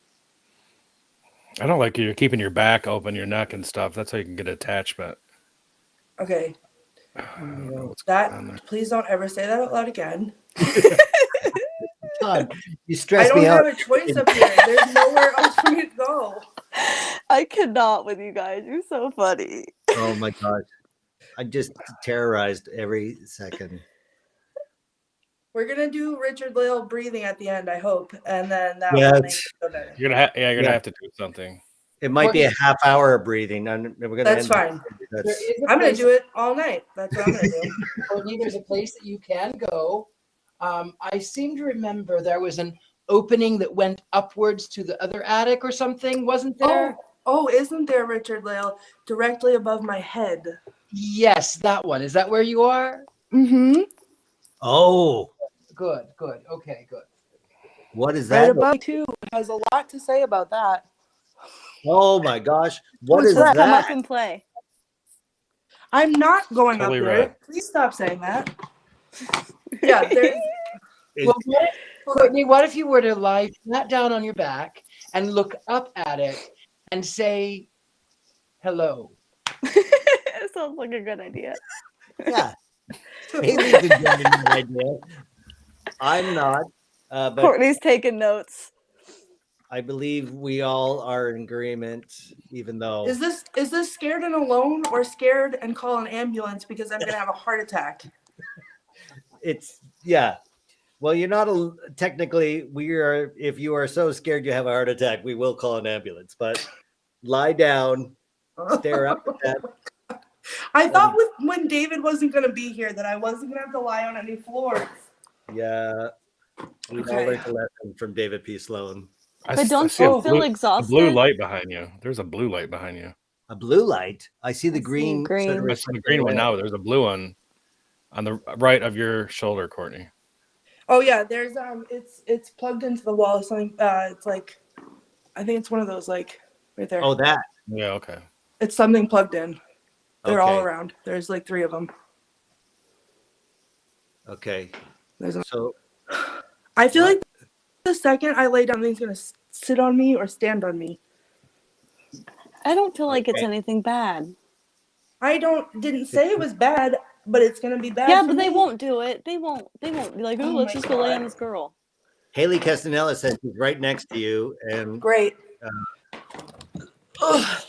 I don't like you're keeping your back open, your neck and stuff. That's how you can get attachment.
Okay.
I don't know what's
That
going on there.
please don't ever say that out loud again.
Todd, you
I
stress
don't
me
have
out.
a choice up here. There's nowhere else for me to go.
I cannot with you guys. You're so funny.
Oh my gosh. I just terrorized every second.
We're gonna do Richard-Lael breathing at the end, I hope, and then that
Yeah,
will make it feel better.
You're gonna
Yeah.
have to do something.
It might be a half hour of breathing. And we're gonna
That's
end
fine.
That's,
I'm gonna do it all night. That's what I'm gonna do.
Courtney, there's a place that you can go. I seem to remember there was an opening that went upwards to the other attic or something, wasn't there?
Oh, isn't there Richard-Lael directly above my head?
Yes, that one. Is that where you are?
Mm-hmm.
oh,
Good, good. Okay, good.
what is
Right
that?
above too. It has a lot to say about that.
Oh my gosh. What
Who's
is
Let's come up
that?
and play.
I'm not going
Totally
up there.
right.
Please stop saying that. Yeah, there's.
It-
Well, Courtney, what if you were to lie flat down on your back and look up at it and say hello?
It sounds like a good idea.
yeah. Haley's enjoying that idea. I'm not. But
Courtney's taking notes.
I believe we all are in agreement, even though
Is this scared and alone or scared and call an ambulance because I'm gonna have a heart attack?
it's yeah. Well, you're not technically. We are. If you are so scared you have a heart attack, we will call an ambulance. But lie down, stare up at that.
I thought when David wasn't gonna be here that I wasn't gonna have to lie on any floors.
Yeah, we all
Okay.
learned a lesson from David P. Sloan.
But don't
see a
you feel
blue
exhausted?
light behind you. There's a blue light behind you.
A blue light. I see the
I see
green.
green.
sort of
I see the green one now. There's a blue one on the right of your shoulder, Courtney.
Oh yeah, there's it's plugged into the wall. Something it's like, I think it's one of those like right there.
Oh, that.
Yeah, okay.
It's something plugged in. They're all
Okay.
around. There's like 3 of them.
Okay.
There's a,
So
I feel like the second I lay down, things gonna sit on me or stand on me.
I don't feel like it's
Okay.
anything bad.
I didn't say it was bad, but it's gonna be bad.
Yeah,
for
but they
me.
won't do it. They won't be like, oh,
Oh
let's
my
just go lay on
God.
this girl.
Haley Castanella says she's right next to you, and
Great. Ugh.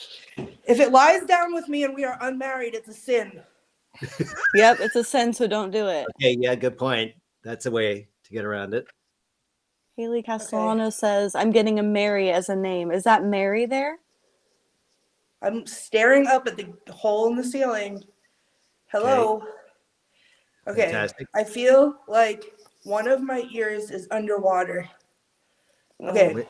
If it lies down with me and we are unmarried, it's a sin.
Yep, it's a sin, so don't do it.
okay, yeah, good point. That's a way to get around it.
Haley Castellano says, I'm getting a Mary as a name. Is that Mary there?
I'm staring up at the hole in the ceiling. Hello. Okay.
Fantastic.
I feel like one of my ears is underwater. Okay.
Wait.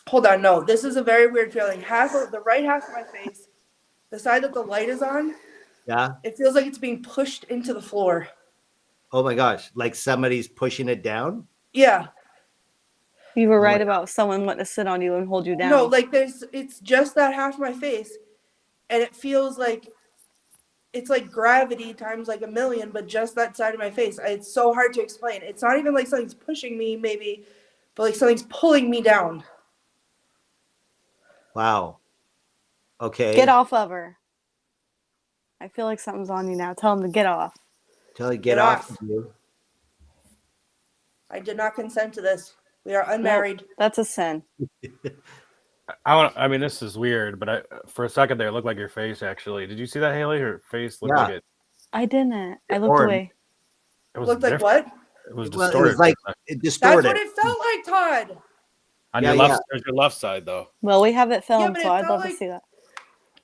Hold on. No, this is a very weird feeling. The right half of my face, the side that the light is on,
Yeah.
it feels like it's being pushed into the floor.
Oh my gosh, like somebody's pushing it down.
Yeah.
You were
Oh my
right about someone wanting to sit on you and hold you down.
No, like it's just that half of my face, and it feels like it's like gravity times like a million, but just that side of my face. It's so hard to explain. It's not even like something's pushing me, maybe, but like something's pulling me down.
Wow. Okay.
Get off of her. I feel like something's on you now. Tell him to get off.
Tell you
Get
get off
off.
of you.
I did not consent to this. We are unmarried.
That's a sin.
I mean, this is weird, but for a second there, it looked like your face. Actually, did you see that, Haley? Her face looked
Yeah.
like it.
I didn't. I looked
Or-
away.
It was
Looked like
different.
what?
It was
Well,
distorted.
it was like
for a second.
it
That's
distorted.
what it felt like, Todd.
On
Yeah,
your left,
yeah.
there's your left side though.
Well, we have it filmed,
but it
so I'd
felt
love to
like-
see that.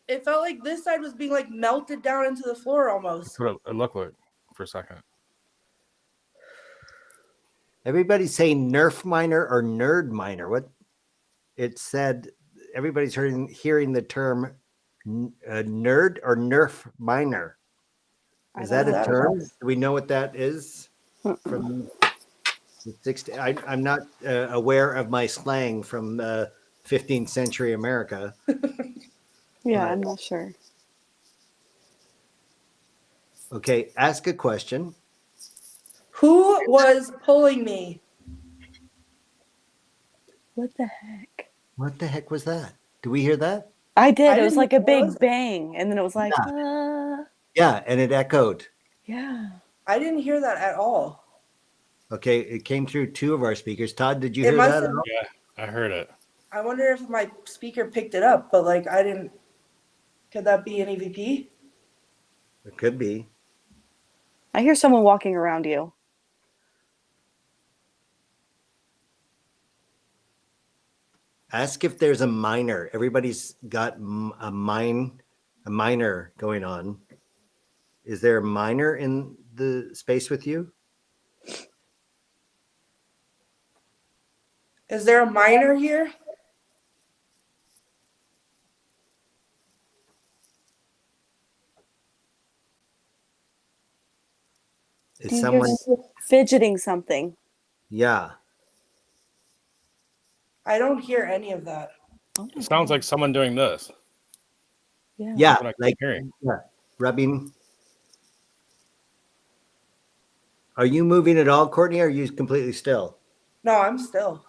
It felt like this side was being like melted down into the floor almost.
That's what it looked like for a second.
Everybody's saying nerf minor or nerd minor. What it said, everybody's hearing the term nerd or nerf minor.
I
Is
don't
that
know
a
what
term?
that is.
Do we know what that is? From the 60, I'm not aware of my slang from 15th century America.
Yeah,
Right.
I'm not sure.
Okay, ask a question.
Who was pulling me?
What the heck?
What the heck was that? Do we hear that?
I did.
I
It was
didn't
like a
know it was-
big bang, and then it was like,
Yeah, and it echoed.
yeah.
I didn't hear that at all.
Okay, it came through 2 of our speakers. Todd, did you
It
hear
must
that?
have-
at all?
Yeah, I heard it.
I wonder if my speaker picked it up, but like I didn't. Could that be an EVP?
It could be.
I hear someone walking around you.
Ask if there's a minor. Everybody's got a minor going on. Is there a minor in the space with you?
Is there a minor here?
Is
Do you
someone?
hear fidgeting something?
Yeah.
I don't hear any of that.
Oh my
It sounds
God.
like someone doing this.
Yeah.
Yeah,
That's what I keep
like
hearing.
rubbing. Are you moving at all, Courtney? Or are you completely still?
No, I'm still.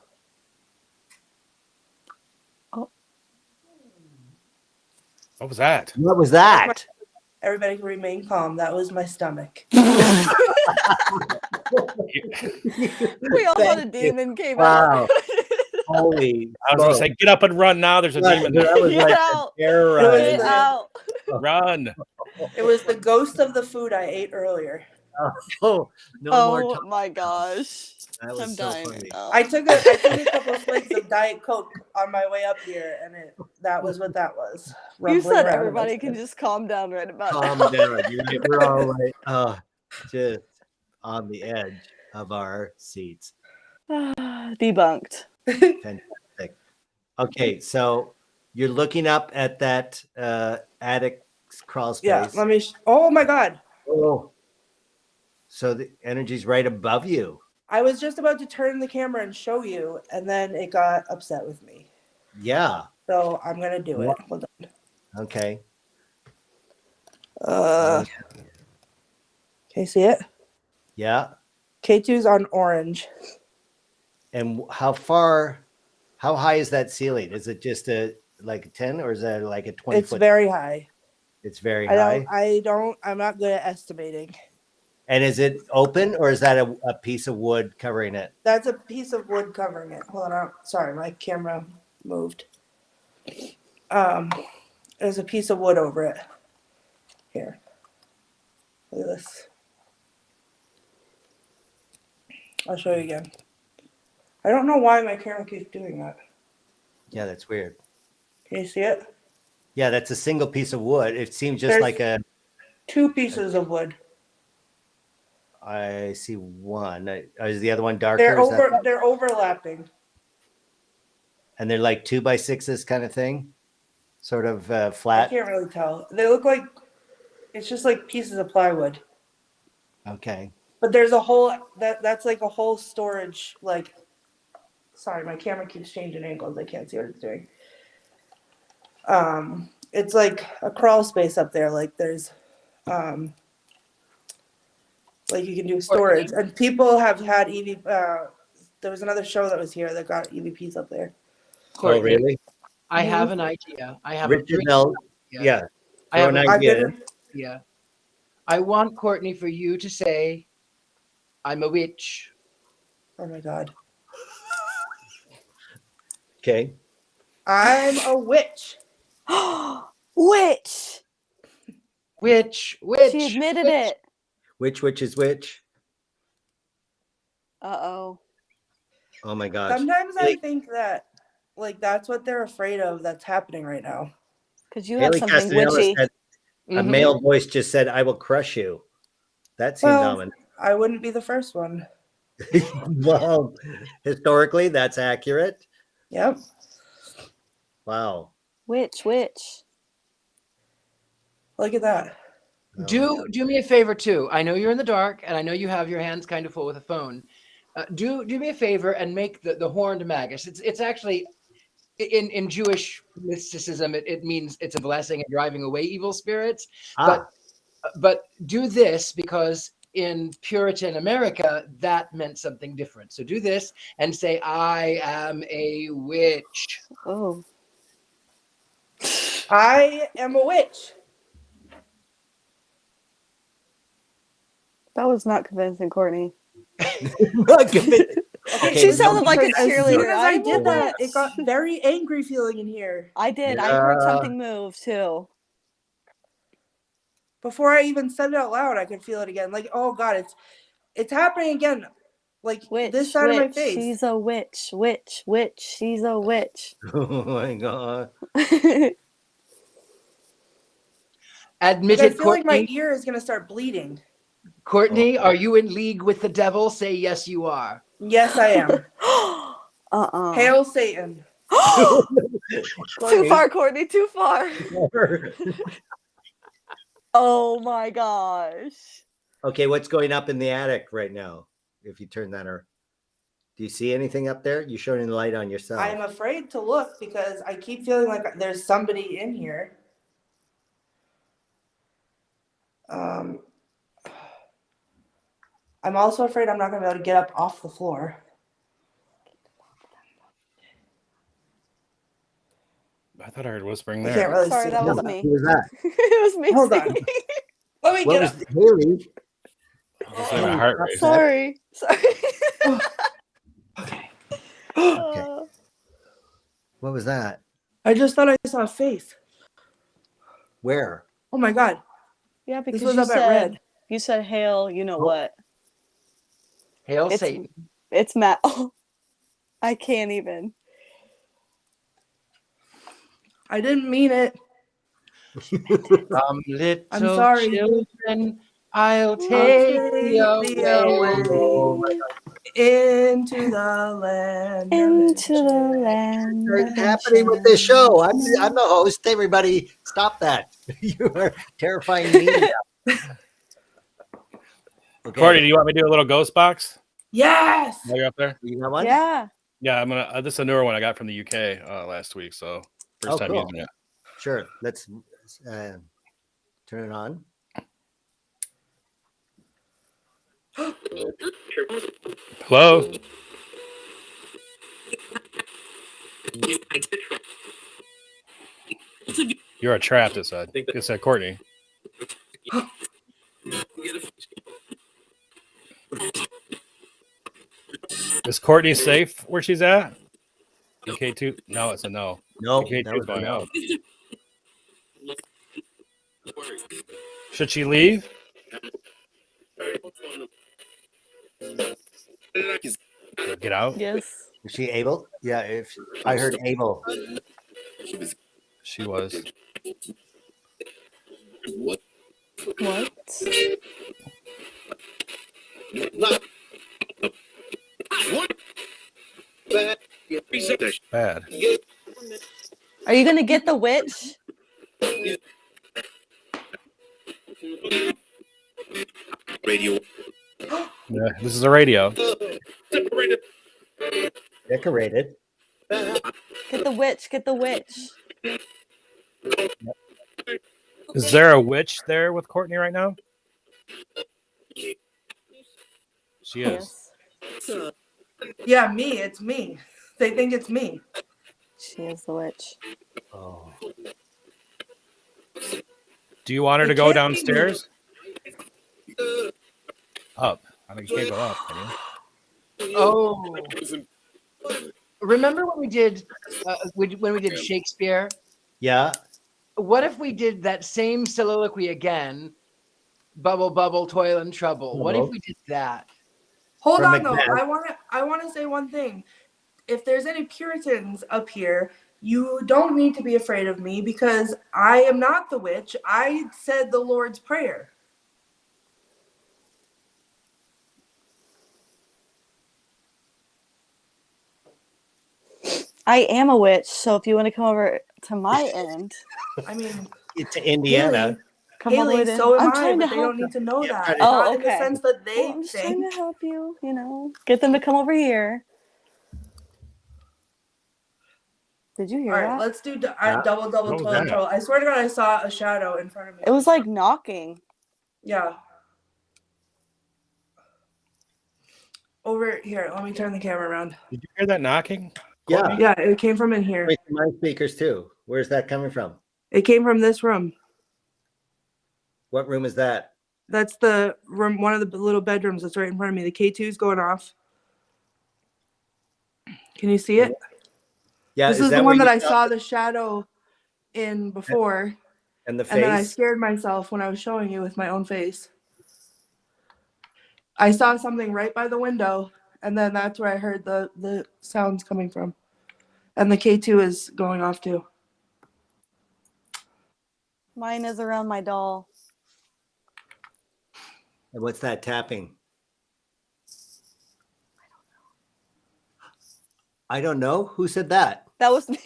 What was that?
What was that?
Everybody can remain calm. That was my stomach.
We all thought a
Thank you.
demon came
Wow.
out.
Holy
I was gonna
smokes.
say, get up and run now. There's a demon.
That was
Get
like
out.
a terror
It was
Get
the-
out.
Run.
It was the ghost of the food I ate earlier.
Oh, no more
Oh
talk.
my gosh.
That was
I'm
so
dying
funny.
right now.
I took a couple of swigs of Diet Coke on my way up here, and that was what that was.
You
Rumbling
said
around in my
everybody can
stomach.
just calm down right about
Calm
now.
down. We're all like, just on the edge of our seats.
Debunked.
Fantastic. Okay, so you're looking up at that attic crawl space.
Yeah, let me. Oh my God!
Oh, so the energy's right above you.
I was just about to turn the camera and show you, and then it got upset with me.
Yeah.
So I'm gonna do it. Hold on.
Okay.
Can you see it?
Yeah.
K2's on orange.
And how high is that ceiling? Is it just like a 10 or is that like a 20
It's
foot?
very high.
It's very high.
I'm not good at estimating.
And is it open or is that a piece of wood covering it?
That's a piece of wood covering it. Hold on. Sorry, my camera moved. There's a piece of wood over it. Here. Look at this. I'll show you again. I don't know why my camera keeps doing that.
Yeah, that's weird.
Can you see it?
Yeah, that's a single piece of wood. It seems just
There's
like a.
2 pieces of wood.
I see one. Is the other one darker? Is that-
They're overlapping.
and they're like 2x6s kind of thing, sort of
I
flat.
can't really tell. They look like it's just like pieces of plywood.
Okay.
But there's a whole that's like a whole storage, like, sorry, my camera keeps changing angles. I can't see what it's doing. It's like a crawl space up there. Like there's like you can do storage, and people have had EV. There was another show that was here that got EVPs up there.
Oh, really?
I have an idea. I have a
Richard-Lael. Yeah.
I have
Throw an
an
idea.
idea. I want Courtney for you to say, "I'm a witch."
Oh my God.
Okay.
I'm a witch.
Witch.
Witch.
She admitted it.
Which is which?
Uh-oh.
Oh my gosh.
Sometimes I
Haley-
think that like that's what they're afraid of that's happening right now.
Because you have
Haley
something
Castanella
witchy.
said a male voice just said, "I will crush you." That seems
Well,
ominous.
I wouldn't be the first one.
Well, historically, that's accurate.
Yep.
Wow.
Witch.
Look at that.
Do me a favor too. I know you're in the dark, and I know you have your hands kind of full with a phone. Do me a favor and make the horned magus. It's actually in Jewish mysticism. It means it's a blessing and driving away evil spirits. But do this because in Puritan America that meant something different. So do this and say, "I am a witch."
Oh.
I am a witch.
That was not convincing, Courtney.
Okay,
She sounded like a
As soon
cheerleader.
as I
I'm a
did that,
witch.
it got very angry feeling in here.
I did. I heard
Yeah.
something move too.
Before I even said it out loud, I could feel it again. Like, oh God, it's happening again. Like
Witch.
this side of my
witch.
face.
She's a witch. Witch. She's a witch.
Oh my god.
Admit
Like, I
it,
feel like my
Courtney.
ear is gonna start bleeding.
Courtney, are you in league with the devil? Say yes, you are.
Yes, I am. Hail Satan.
Too far, Courtney. Too far. Oh my gosh.
Okay, what's going up in the attic right now? If you turn that or Do you see anything up there? You shining the light on yourself.
I'm afraid to look because I keep feeling like there's somebody in here. I'm also afraid I'm not going to be able to get up off the floor.
I thought I heard whispering
I
there.
can't really
Sorry,
see.
that was
Who
me.
was that?
It was me.
Hold on.
singing.
Let me
What
get
was
up.
Haley?
That's my heart rate.
Sorry. Sorry.
Okay.
Uh,
What was that?
I just thought I saw a face.
Where?
Oh my God.
yeah, because
was
you
up at
said
Red.
you said hail. You know
Oh.
what?
Hail
It's
Satan.
it's Matt. Oh, I can't even.
I didn't mean it.
Little
I'm sorry.
children, I'll
I'll
take thee
thee
away.
into the land. of
Into the
enchantment.
land.
What's
of
happening with this show? I'm
enchantment.
the host. Everybody, stop that. You are terrifying me. Okay.
Courtney, do you want me to do a little ghost box
Yes.
while you're up there?
You got one?
Yeah.
Yeah, I'm gonna. This is a newer one I got from the UK last week, so first time
cool.
using it.
Sure. Let's turn it on.
Hello. You're a trap. It said. It said Courtney. Is Courtney safe where she's at? UK2? No, it's a no.
No,
UK2
that
is
was
going
no.
out. Should she leave? Get out.
Yes.
Is she able? Yeah. If I heard able.
She was.
What?
Bad.
Are you gonna get the witch?
Yeah, this is a radio.
Decorated.
Get the witch. Get the witch.
Is there a witch there with Courtney right now? She is.
Yes.
Yeah, me. It's me. They think it's me.
She is the witch.
Oh.
Do you want her
It
to go
can't be
downstairs? Up. I think you can't go up, can you?
Oh. Remember when we did Shakespeare?
Yeah.
What if we did that same soliloquy again? Bubble, bubble, toil and trouble. What if we did that?
Hold
From
on though.
Macbeth.
I want to say one thing. If there's any Puritans up here, you don't need to be afraid of me because I am not the witch. I said the Lord's Prayer.
I am a witch, so if you want to come over to my end,
I mean,
It's to Indiana.
Haley,
come all the way
Haley,
to.
so am
I'm
I,
trying
but
to
they
help.
don't need to know
Yeah,
that.
trying to-
Oh,
Not in the
okay.
sense that they
Well, I'm just trying
think.
to help you. You know, get them to come over here. Did you hear
All right,
that?
let's do
Yeah.
double
What was
toilet
that?
roll. I swear to God, I saw a shadow in front of me.
It was like knocking.
Yeah. Over here. Let me turn the camera around.
Did you hear that knocking?
Yeah.
Courtney?
Yeah, it came from in here.
Wait, my speakers too. Where's that coming from?
It came from this room.
What room is that?
That's the room, one of the little bedrooms that's right in front of me. The K2's going off. Can you see it?
Yeah.
This is the
where
one that
you
I saw the shadow in before.
and the
And then I
face.
scared myself when I was showing you with my own face. I saw something right by the window, and then that's where I heard the sounds coming from. And the K2 is going off too.
Mine is around my doll.
And what's that tapping? I don't know. Who said that?
That was me.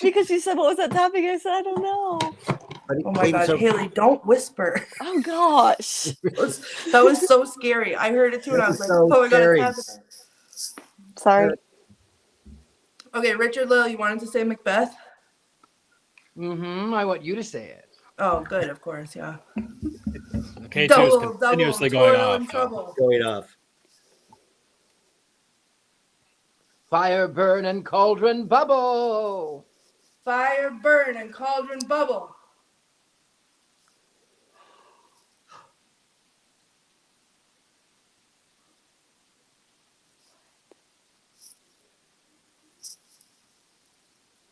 Because she said, "What was that tapping?" I said, "I don't know."
But it
Oh my
came
God,
so-
Haley, don't whisper.
Oh gosh.
That was so scary. I heard it too, and I was like,
So
oh my God,
scary.
it's happening.
Sorry.
Okay, Richard-Lael, you wanted to say Macbeth?
I want you to say it.
Oh, good, of course, yeah.
K2 is
Double,
continuously
double,
going
toil
off.
and
though.
trouble.
Going off.
Fire, burn, and cauldron bubble.
Fire, burn, and cauldron bubble.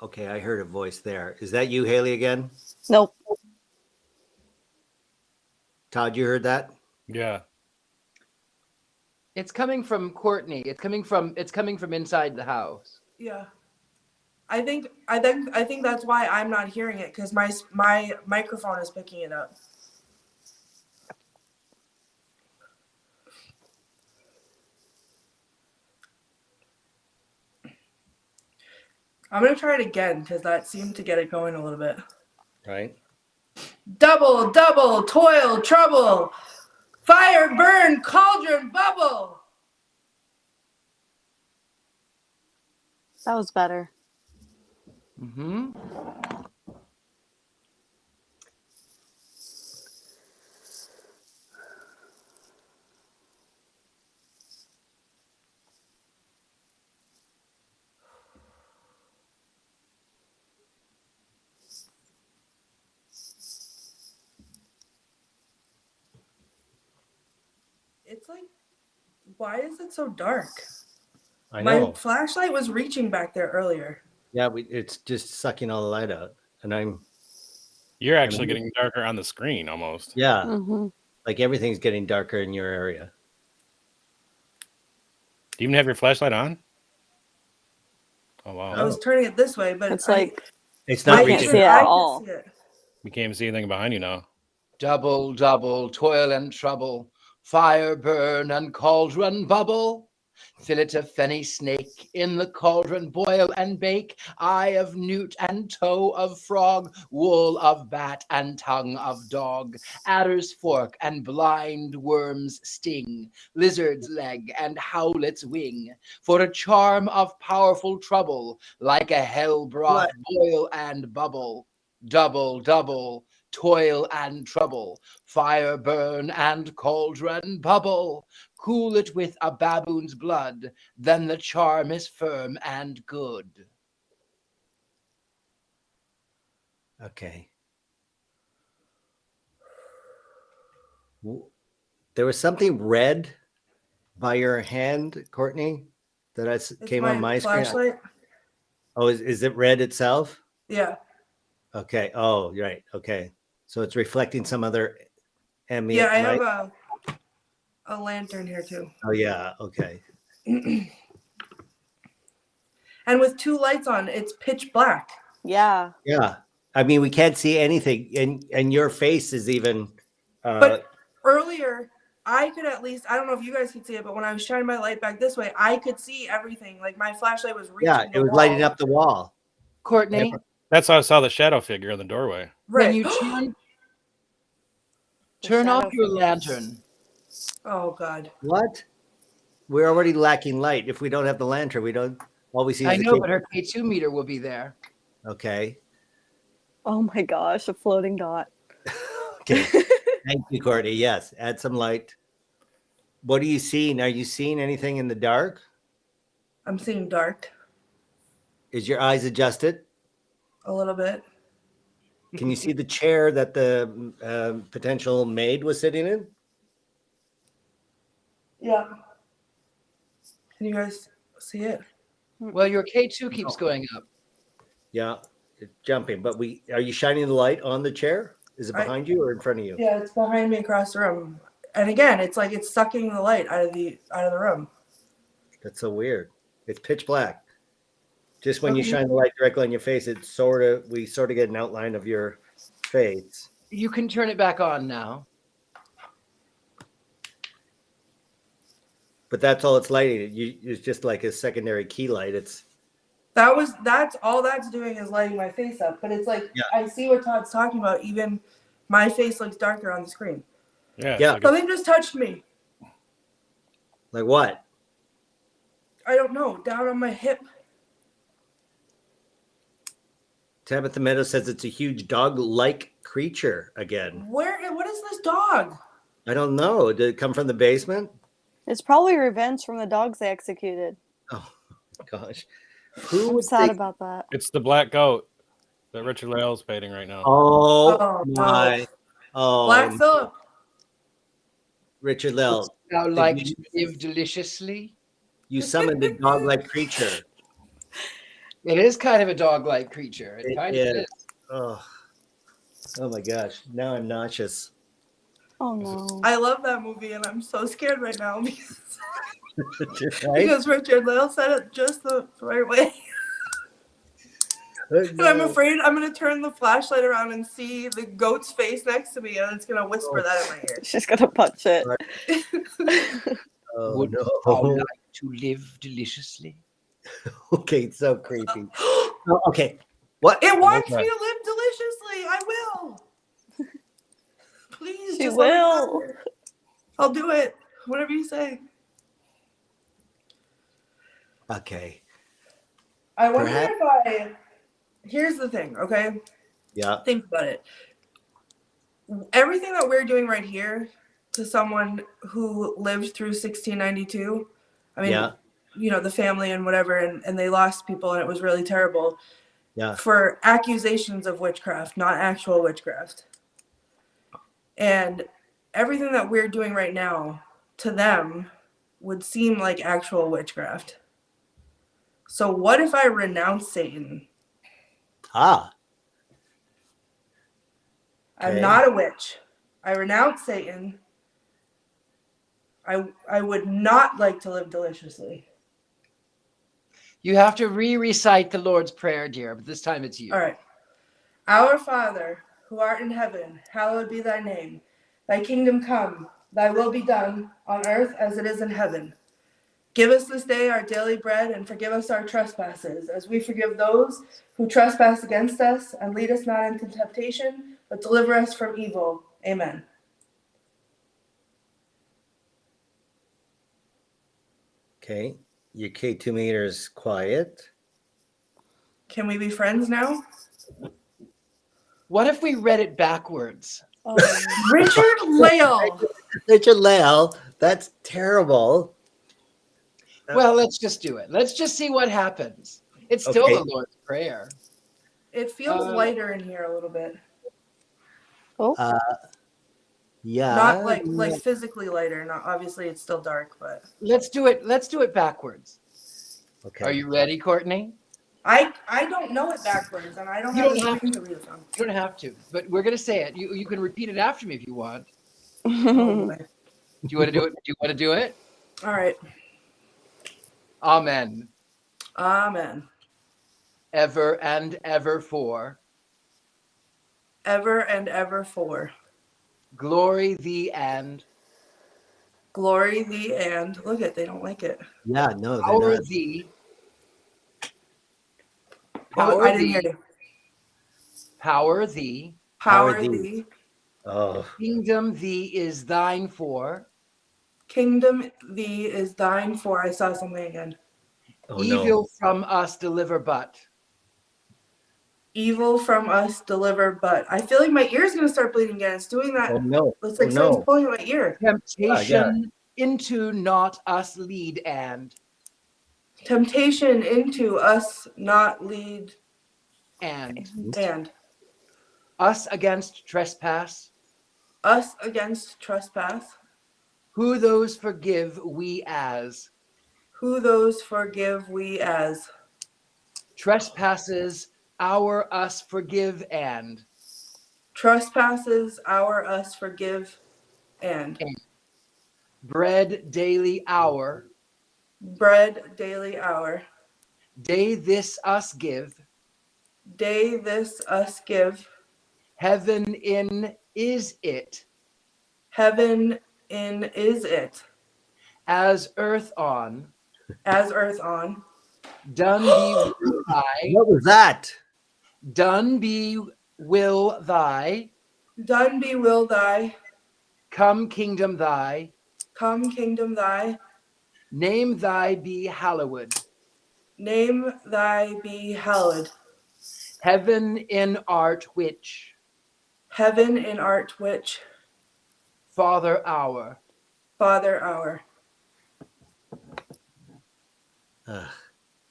Okay, I heard a voice there. Is that you, Haley, again?
Nope.
Todd, you heard that?
Yeah.
It's coming from Courtney. It's coming from inside the house.
Yeah. I think that's why I'm not hearing it, because my microphone is picking it up. I'm gonna try it again because that seemed to get it going a little bit.
Right.
Double, double, toil, trouble. Fire, burn, cauldron, bubble.
That was better.
It's like, why is it so dark?
I
My
know.
flashlight was reaching back there earlier.
Yeah, it's just sucking all the light out. And
You're actually getting darker on the screen almost.
yeah,
Mm-hmm.
like everything's getting darker in your area.
Do you even have your flashlight on? Oh, wow.
I was turning it this way, but
It's like
It's not
I can't
reaching.
see it
I
at
can
all.
see it.
You can't even see anything behind you now.
Double, double, toil and trouble. Fire, burn, and cauldron bubble. Fillet of fenny snake, in the cauldron boil and bake. Eye of newt and toe of frog, wool of bat and tongue of dog. Adder's fork and blind worm's sting, lizard's leg and howlet's wing. For a charm of powerful trouble, like a hell broth boil and bubble. Double, double, toil and trouble. Fire, burn, and cauldron bubble. Cool it with a baboon's blood, then the charm is firm and good.
Okay. There was something red by your hand, Courtney, that came on my screen.
Flashlight.
Oh, is it red itself?
Yeah.
Okay. Oh, right. Okay. So it's reflecting some other ambient
Yeah, I
light.
have a lantern here too.
Oh, yeah. Okay.
And with two lights on, it's pitch black.
yeah.
Yeah. I mean, we can't see anything, and your face is even.
But earlier, I could at least, I don't know if you guys could see it, but when I was shining my light back this way, I could see everything. Like my flashlight was reaching
yeah,
the
it was
wall.
lighting up the wall.
Courtney,
That's how I saw the shadow figure in the doorway.
Right.
when you turn off your lantern.
Oh God.
What? We're already lacking light. If we don't have the lantern, we don't. All we see is
I
the
know,
key-
but her K2 meter will be there.
Okay.
Oh my gosh, a floating dot.
Okay. Thank you, Courtney. Yes, add some light. What are you seeing? Are you seeing anything in the dark?
I'm seeing dark
Is your eyes adjusted?
a little bit.
Can you see the chair that the potential maid was sitting in?
Yeah. Can you guys see it?
Well, your K2 keeps going up.
Yeah, it's jumping. But are you shining the light on the chair? Is it behind you or in front of you?
Yeah, it's behind me across the room. And again, it's like it's sucking the light out of the room.
That's so weird. It's pitch black. Just when you shine the light directly on your face, we sort of get an outline of your face.
You can turn it back on now.
But that's all it's lighting. It's just like a secondary key light.
That's all that's doing is lighting my face up. But it's like,
Yeah.
I see what Todd's talking about. Even my face looks darker on the screen.
Yeah.
Yeah.
It's like
Something just touched me.
Like what?
I don't know, down on my hip.
Tabitha Meadow says it's a huge dog-like creature again.
What is this dog?
I don't know. Did it come from the basement?
It's probably revenge from the dogs they executed.
Oh gosh. Who
I'm
would
sad
think?
about that.
It's the black goat that Richard-Lael is painting right now.
Oh,
Oh,
my. Oh,
Black Phillip.
Richard-Lael,
Thou
did
like
you-
to live deliciously.
you summoned a dog-like creature.
It is kind of a dog-like creature. It
It
kind of
is.
is.
Oh my gosh. Now I'm nauseous.
Oh no.
I love that movie, and I'm so scared right now because,
Right?
because Richard-Lael said it just the right way. And I'm afraid I'm going to turn the flashlight around and see the goat's face next to me, and it's going to whisper that in my ear.
She's gonna punch it.
Oh,
Would
no.
thou like to live deliciously?
Okay, it's so creepy. Oh, okay. What?
It wants
Okay.
me to live deliciously. I will. Please,
She
just let me
will.
live. I'll do it. Whatever you say.
Okay.
I wonder
Perhaps-
if I. Here's the thing, okay?
Yeah.
Think about it. Everything that we're doing right here to someone who lived through 1692, I mean,
Yeah.
you know, the family and whatever, and they lost people and it was really terrible.
Yeah.
For accusations of witchcraft, not actual witchcraft. And everything that we're doing right now to them would seem like actual witchcraft. So what if I renounce Satan?
Ah.
I'm
Okay.
not a witch. I renounce Satan. I would not like to live deliciously.
You have to recite the Lord's Prayer, dear, but this time it's you.
All right. Our Father, who art in heaven, hallowed be thy name. Thy kingdom come, thy will be done on earth as it is in heaven. Give us this day our daily bread and forgive us our trespasses as we forgive those who trespass against us, and lead us not into temptation, but deliver us from evil. Amen.
Okay. Your K2 meter is quiet.
Can we be friends now?
What if we read it backwards?
Oh,
Richard-Lael.
Richard-Lael, that's terrible.
Well, let's just do it. Let's just see what happens. It's still
Okay.
the Lord's Prayer.
It feels lighter in here a little bit.
Yeah.
Not like physically lighter. Not obviously it's still dark, but
Let's do it. Let's do it backwards.
Okay.
Are you ready, Courtney?
I don't know it backwards, and I don't
You
have
don't
a
have
screen to read it from.
You don't have to, but we're gonna say it. You can repeat it after me if you want.
Oh, boy.
Do you want to do it? Do you want to do it?
All right.
Amen.
Amen.
Ever and ever for
Ever and ever for
glory thee and
glory thee and look at they don't like it.
Yeah, no, they're
power
not.
thee.
Oh,
Power
I didn't hear
thee.
you.
Power thee.
Power
Power thee.
thee.
Oh,
Kingdom thee is thine for.
Kingdom thee is thine for. I saw something again.
oh
Evil
no.
from us deliver but.
Evil from us deliver, but I feel like my ear's gonna start bleeding again. It's doing that.
Oh no.
It's like
Oh
someone's
no.
pulling at my ear.
Temptation into not us lead and
Temptation into us not lead
and
and
us against trespass.
us against trespass.
Who those forgive we as
Who those forgive we as
trespasses our us forgive and
trespasses our us forgive and
bread daily hour
bread daily hour.
day this us give
Day this us give.
heaven in is it
Heaven in is it.
as earth on
As earth on.
done be will thy
What was that?
done be will thy
Done be will thy.
come kingdom thy
Come kingdom thy.
Name thy be hallowed.
Name thy be hallowed.
Heaven in art which.
Heaven in art which.
Father our.
Father our.
Ugh.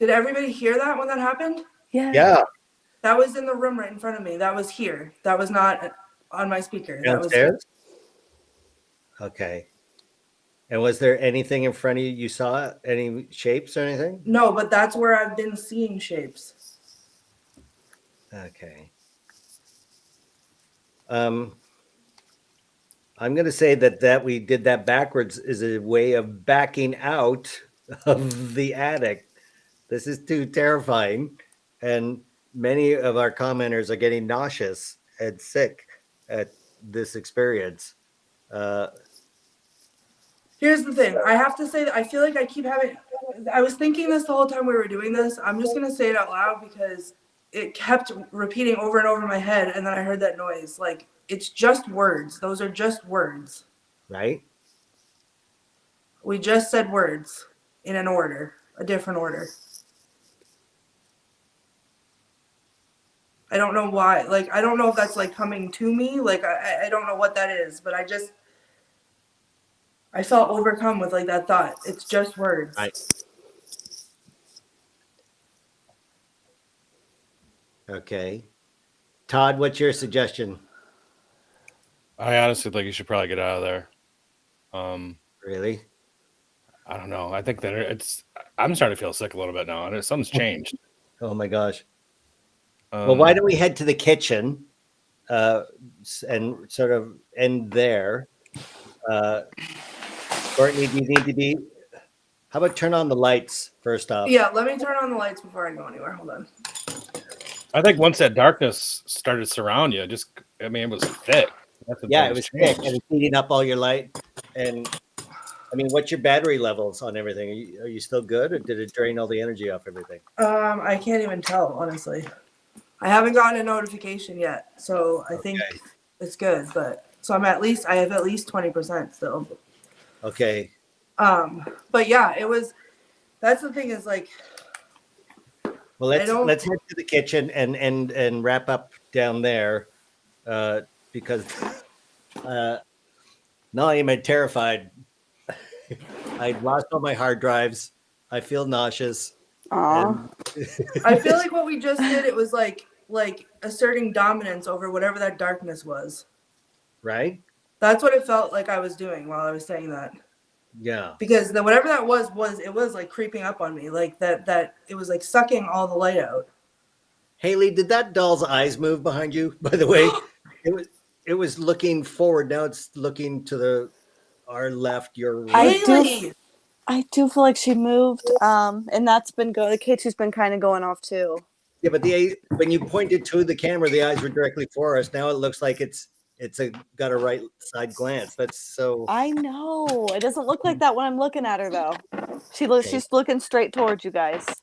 Did everybody hear that when that happened?
Yeah,
That was in the room right in front of me. That was here. That was not on my speaker. That was
downstairs. Okay. And was there anything in front of you? You saw any shapes or anything?
no, but that's where I've been seeing shapes.
Okay. I'm going to say that we did that backwards is a way of backing out of the attic. This is too terrifying, and many of our commenters are getting nauseous and sick at this experience.
Here's the thing. I have to say that I feel like I keep having. I was thinking this the whole time we were doing this. I'm just gonna say it out loud because it kept repeating over and over in my head, and then I heard that noise. Like, it's just words. Those are just words.
Right?
We just said words in an order, a different order. I don't know why. Like, I don't know if that's like coming to me. Like, I don't know what that is, but I felt overcome with like that thought. It's just words.
Right. Okay. Todd, what's your suggestion?
I honestly think you should probably get out of there.
Really?
I don't know. I think that I'm starting to feel sick a little bit now, and something's changed.
Oh my gosh. Well, why don't we head to the kitchen and sort of end there? Courtney, do you need to be? How about turn on the lights first off?
Yeah, let me turn on the lights before I go anywhere. Hold on.
I think once that darkness started to surround you, it was thick.
Yeah, it was thick and it's heating up all your light. And I mean, what's your battery levels on everything? Are you still good, or did it drain all the energy off everything?
I can't even tell, honestly. I haven't gotten a notification yet, so I think it's good. But so I have at least 20% still.
Okay.
But yeah, it was. That's the thing is like.
Well, let's head to the kitchen and wrap up down there, because now I am terrified. I lost all my hard drives. I feel nauseous.
Aw.
I feel like what we just did, it was like asserting dominance over whatever that darkness was.
Right?
That's what it felt like I was doing while I was saying that.
Yeah.
Because whatever that was like creeping up on me, like that it was like sucking all the light out.
Haley, did that doll's eyes move behind you? By the way, it was looking forward. Now it's looking to our left, your right.
I do feel like she moved, and that's been good. Katie's been kind of going off too.
Yeah, but when you pointed to the camera, the eyes were directly for us. Now it looks like it's got a right side glance. That's so.
I know it doesn't look like that when I'm looking at her though. She's looking straight towards you guys.
Can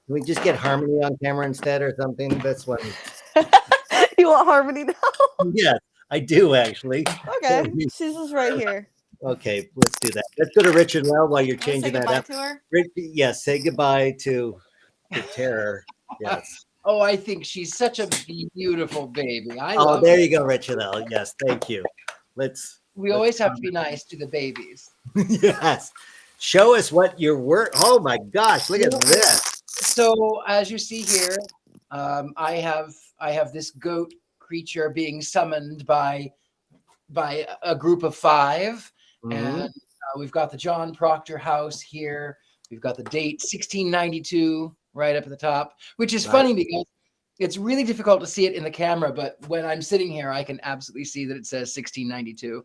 we just get Harmony on camera instead or something? That's what.
You want Harmony now?
Yes, I do actually.
Okay, she's just right here.
Okay, let's do that. Let's go to Richard-Lael while you're changing that up.
To her?
Yes, say goodbye to the terror. Yes.
Oh, I think she's such a beautiful baby.
There you go, Richard-Lael. Yes, thank you.
We always have to be nice to the babies.
Yes. Show us what your work. Oh my gosh, look at this.
So as you see here, I have this goat creature being summoned by a group of 5.
Mm-hmm.
And we've got the John Proctor House here. We've got the date 1692 right up at the top, which is funny because it's really difficult to see it in the camera. But when I'm sitting here, I can absolutely see that it says 1692.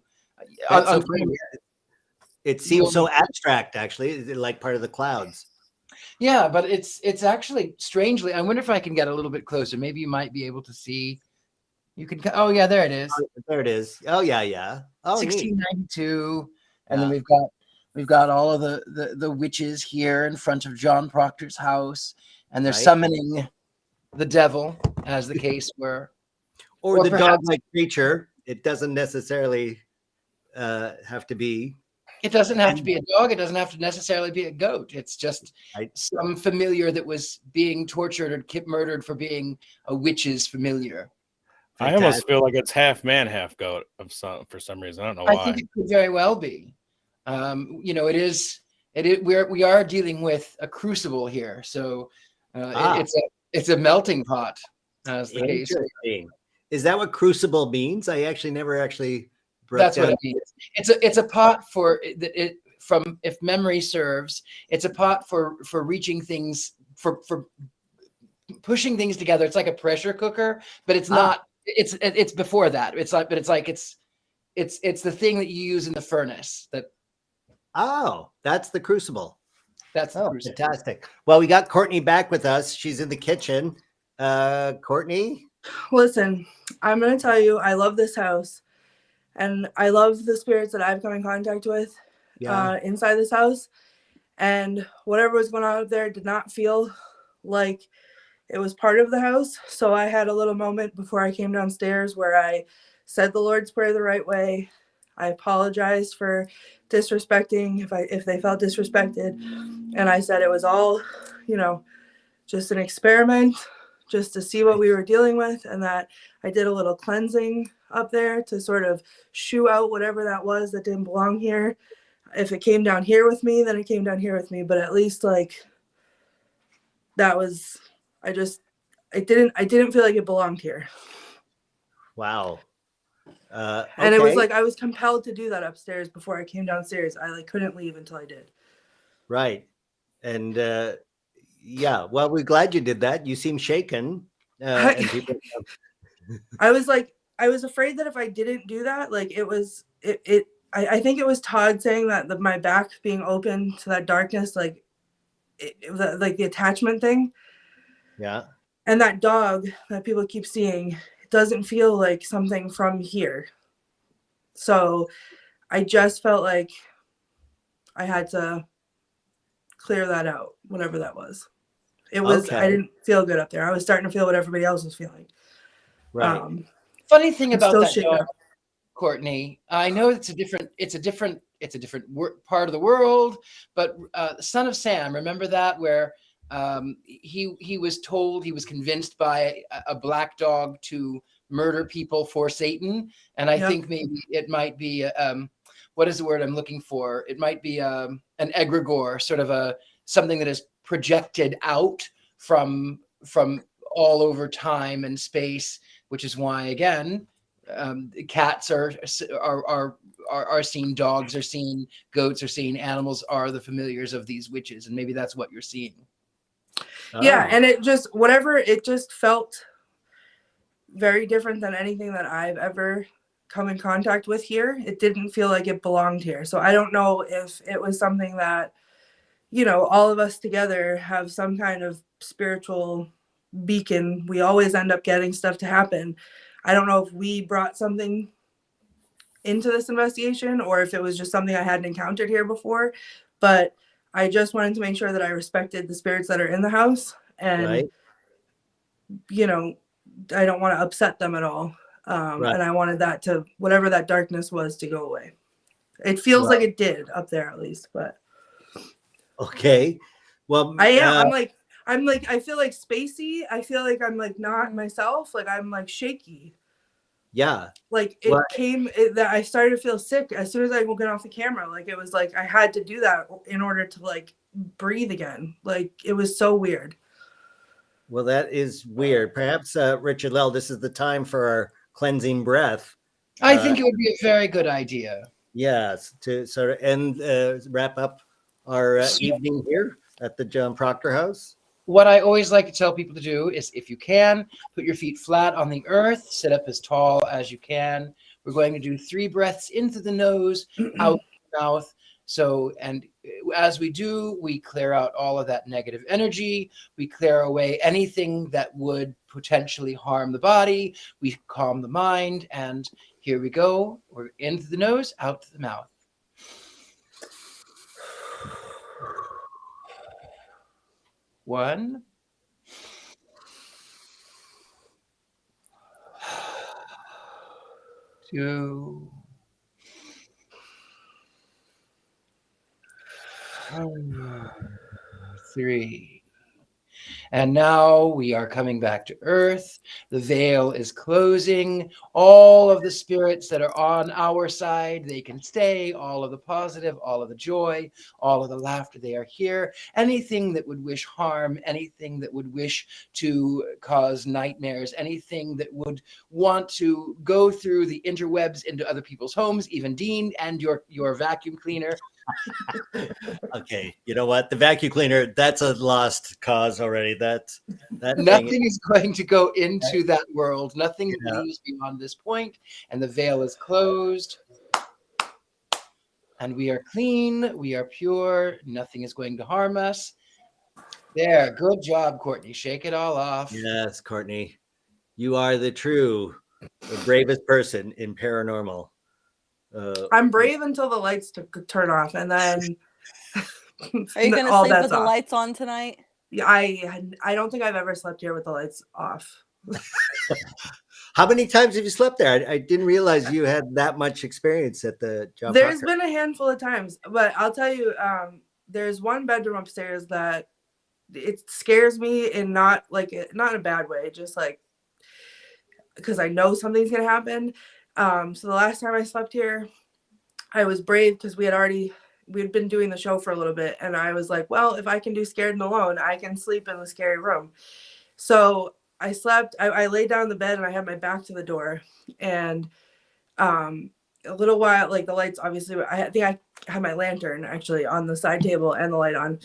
It seems so abstract, actually, like part of the clouds.
Yeah, but it's actually strangely. I wonder if I can get a little bit closer. Maybe you might be able to see. You can. Oh yeah, there it is.
There it is. Oh yeah. Oh,
1692, and then we've got all of the witches here in front of John Proctor's house, and they're summoning the devil, as the case were,
or the dog-like creature. It doesn't necessarily have to be
It doesn't have to be a dog. It doesn't have to necessarily be a goat. It's just
Right.
some familiar that was being tortured or murdered for being a witch's familiar.
I almost feel like it's half man, half goat for some reason. I don't know why.
I think it could very well be. It is. We are dealing with a crucible here, so it's a melting pot, as the case.
Interesting. Is that what crucible means? I actually never
That's what it means. It's a pot for it from, if memory serves, it's a pot for reaching things, for pushing things together. It's like a pressure cooker, but it's not. It's before that. It's the thing that you use in the furnace.
That's the crucible.
That's the crucible.
Fantastic. Well, we got Courtney back with us. She's in the kitchen. Courtney,
Listen, I'm going to tell you, I love this house, and I love the spirits that I've come in contact with inside this house. And whatever was going on up there did not feel like it was part of the house. So I had a little moment before I came downstairs where I said the Lord's Prayer the right way. I apologized for disrespecting if they felt disrespected. And I said it was all, just an experiment, just to see what we were dealing with. And that I did a little cleansing up there to sort of shoo out whatever that was that didn't belong here. If it came down here with me, then it came down here with me. But at least that was, I didn't feel like it belonged here.
wow.
And it was like I was compelled to do that upstairs before I came downstairs. I couldn't leave until I did.
Right. And well, we're glad you did that. You seem shaken. And people...
I was afraid that if I didn't do that, I think it was Todd saying that my back being open to that darkness, like the attachment thing.
Yeah.
And that dog that people keep seeing, it doesn't feel like something from here. So I just felt like I had to clear that out, whatever that was. It was, I didn't feel good up there. I was starting to feel what everybody else was feeling.
Right.
Funny thing about that dog,
up.
Courtney, I know it's a different part of the world, but Son of Sam, remember that, where he was told, he was convinced by a black dog to murder people for Satan. And I think maybe it might be, what is the word I'm looking for? It might be an egregore, sort of something that is projected out from all over time and space, which is why, again, cats are seen, dogs are seen, goats are seen, animals are the familiars of these witches, and maybe that's what you're seeing.
Yeah, and it just felt very different than anything that I've ever come in contact with here. It didn't feel like it belonged here. So I don't know if it was something that, all of us together have some kind of spiritual beacon. We always end up getting stuff to happen. I don't know if we brought something into this investigation or if it was just something I hadn't encountered here before, but I just wanted to make sure that I respected the spirits that are in the house, and I don't want to upset them at all. And I wanted that to, whatever that darkness was, to go away. It feels like it did up there, at least, but
okay. Well,
I feel like spacey. I feel like I'm not myself. I'm shaky.
Yeah.
That I started to feel sick as soon as I got off the camera. It was like I had to do that in order to breathe again. It was so weird.
Well, that is weird. Perhaps Richard-Lael, this is the time for our cleansing breath.
I think it would be a very good idea.
Yes, to sort of end, wrap up our evening here at the John Proctor House.
What I always like to tell people to do is, if you can, put your feet flat on the earth, sit up as tall as you can. We're going to do 3 breaths into the nose, out the mouth. So, and as we do, we clear out all of that negative energy. We clear away anything that would potentially harm the body. We calm the mind. And here we go. We're into the nose, out to the mouth. One. Two. 3. And now we are coming back to earth. The veil is closing. All of the spirits that are on our side, they can stay. All of the positive, all of the joy, all of the laughter, they are here. Anything that would wish harm, anything that would wish to cause nightmares, anything that would want to go through the interwebs into other people's homes, even Dean and your vacuum cleaner.
Okay, you know what? The vacuum cleaner, that's a lost cause already. That
Nothing
thing.
is going to go into that world. Nothing
Yeah.
leaves beyond this point, and the veil is closed. And we are clean. We are pure. Nothing is going to harm us. There. Good job, Courtney. Shake it all off.
Yes, Courtney, you are the bravest person in paranormal.
I'm brave until the lights turn off, and then
Are you gonna
all
sleep
bets
with the
off.
lights on tonight?
Yeah, I don't think I've ever slept here with the lights off.
How many times have you slept there? I didn't realize you had that much experience at the John
There's
Proctor.
been a handful of times, but I'll tell you, there's one bedroom upstairs that it scares me, in not in a bad way, just like because I know something's gonna happen. So the last time I slept here, I was brave because we'd been doing the show for a little bit, and I was like, well, if I can do Scared and Alone, I can sleep in the scary room. So I slept. I laid down in the bed and I had my back to the door, and a little while, like the lights, obviously, I think I had my lantern actually on the side table and the light on,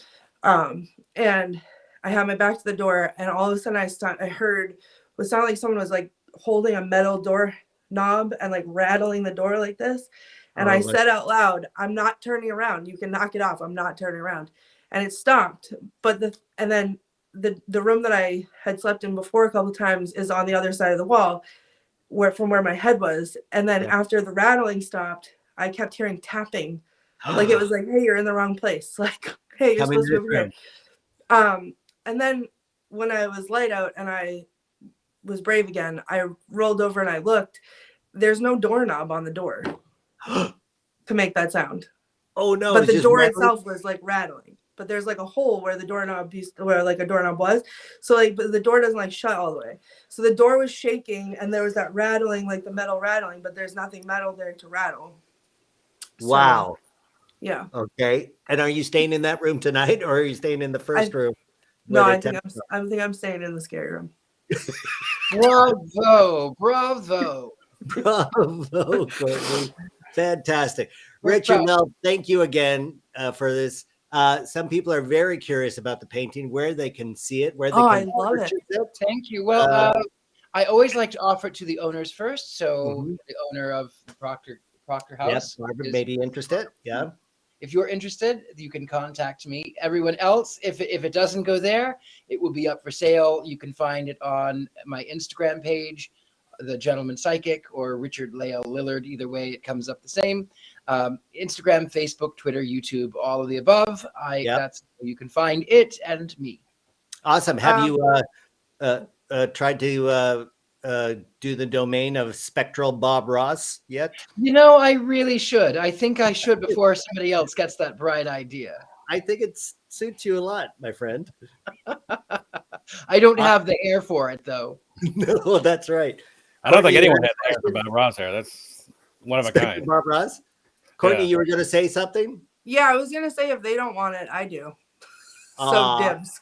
and I had my back to the door, and all of a sudden I heard what sounded like someone was like holding a metal door knob and like rattling the door like this. And I said out loud, I'm not turning around. You can knock it off. I'm not turning around. And it stopped. And then the room that I had slept in before a couple of times is on the other side of the wall, from where my head was. And then after the rattling stopped, I kept hearing tapping. Like it was like, hey, you're in the wrong place. Like, hey, you're supposed to be over here. And then when I was light out and I was brave again, I rolled over and I looked. There's no doorknob on the door to make that sound.
Oh no!
But the door itself was like rattling. But there's like a hole where the doorknob where like a doorknob was. So like, but the door doesn't like shut all the way. So the door was shaking and there was that rattling, like the metal rattling, but there's nothing metal there to rattle.
Wow.
So, yeah.
Okay. And are you staying in that room tonight, or are you staying in the first room?
No, I think I'm staying in the scary room.
Bravo.
Bravo, Courtney. Fantastic. Richard-Lael, thank you again for this. Some people are very curious about the painting, where they can see it, where they can
I love it.
Thank you. Well, I always like to offer it to the owners first. So the owner of the Proctor House.
Yes, Barbara may be interested. Yeah.
If you're interested, you can contact me. Everyone else, if it doesn't go there, it will be up for sale. You can find it on my Instagram page, The Gentleman Psychic, or Richard-Lael Lillard. Either way, it comes up the same. Instagram, Facebook, Twitter, YouTube, all of the above. That's where you can find it and me.
Awesome. Have you tried to do the domain of Spectral Bob Ross yet?
You know, I really should. I think I should before somebody else gets that bright idea.
I think it suits you a lot, my friend.
I don't have the hair for it, though.
No, that's right.
I don't think anyone has hair for Bob Ross hair. That's one of a kind.
Bob Ross. Courtney, you were going to say something?
Yeah, I was going to say if they don't want it, I do. So dibs.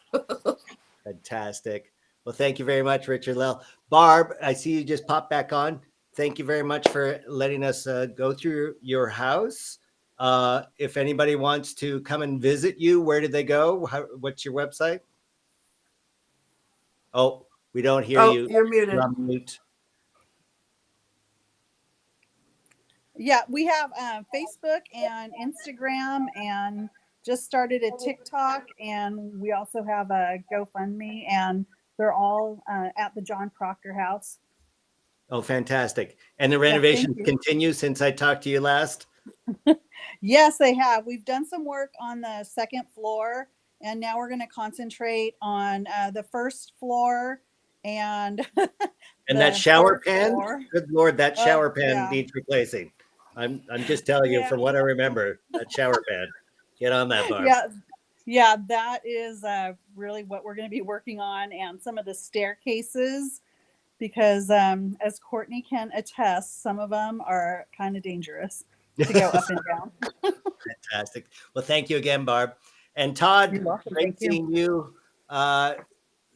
Fantastic. Well, thank you very much, Richard-Lael. Barb, I see you just popped back on. Thank you very much for letting us go through your house. If anybody wants to come and visit you, where did they go? What's your website? Oh, we don't hear you.
You're muted.
You're on mute.
Yeah, we have Facebook and Instagram, and just started a TikTok, and we also have a GoFundMe, and they're all at the John Proctor House.
Oh, fantastic. And the renovations continue since I talked to you last?
Yes, they have. We've done some work on the second floor, and now we're going to concentrate on the first floor and
and that shower pan.
Floor.
Good Lord, that shower pan needs replacing. I'm just telling you from what I remember, that shower pan. Get on that, Barb.
Yeah, that is really what we're going to be working on, and some of the staircases, because as Courtney can attest, some of them are kind of dangerous to go up and down.
Fantastic. Well, thank you again, Barb. And Todd,
You're welcome.
great
Thank you.
seeing you.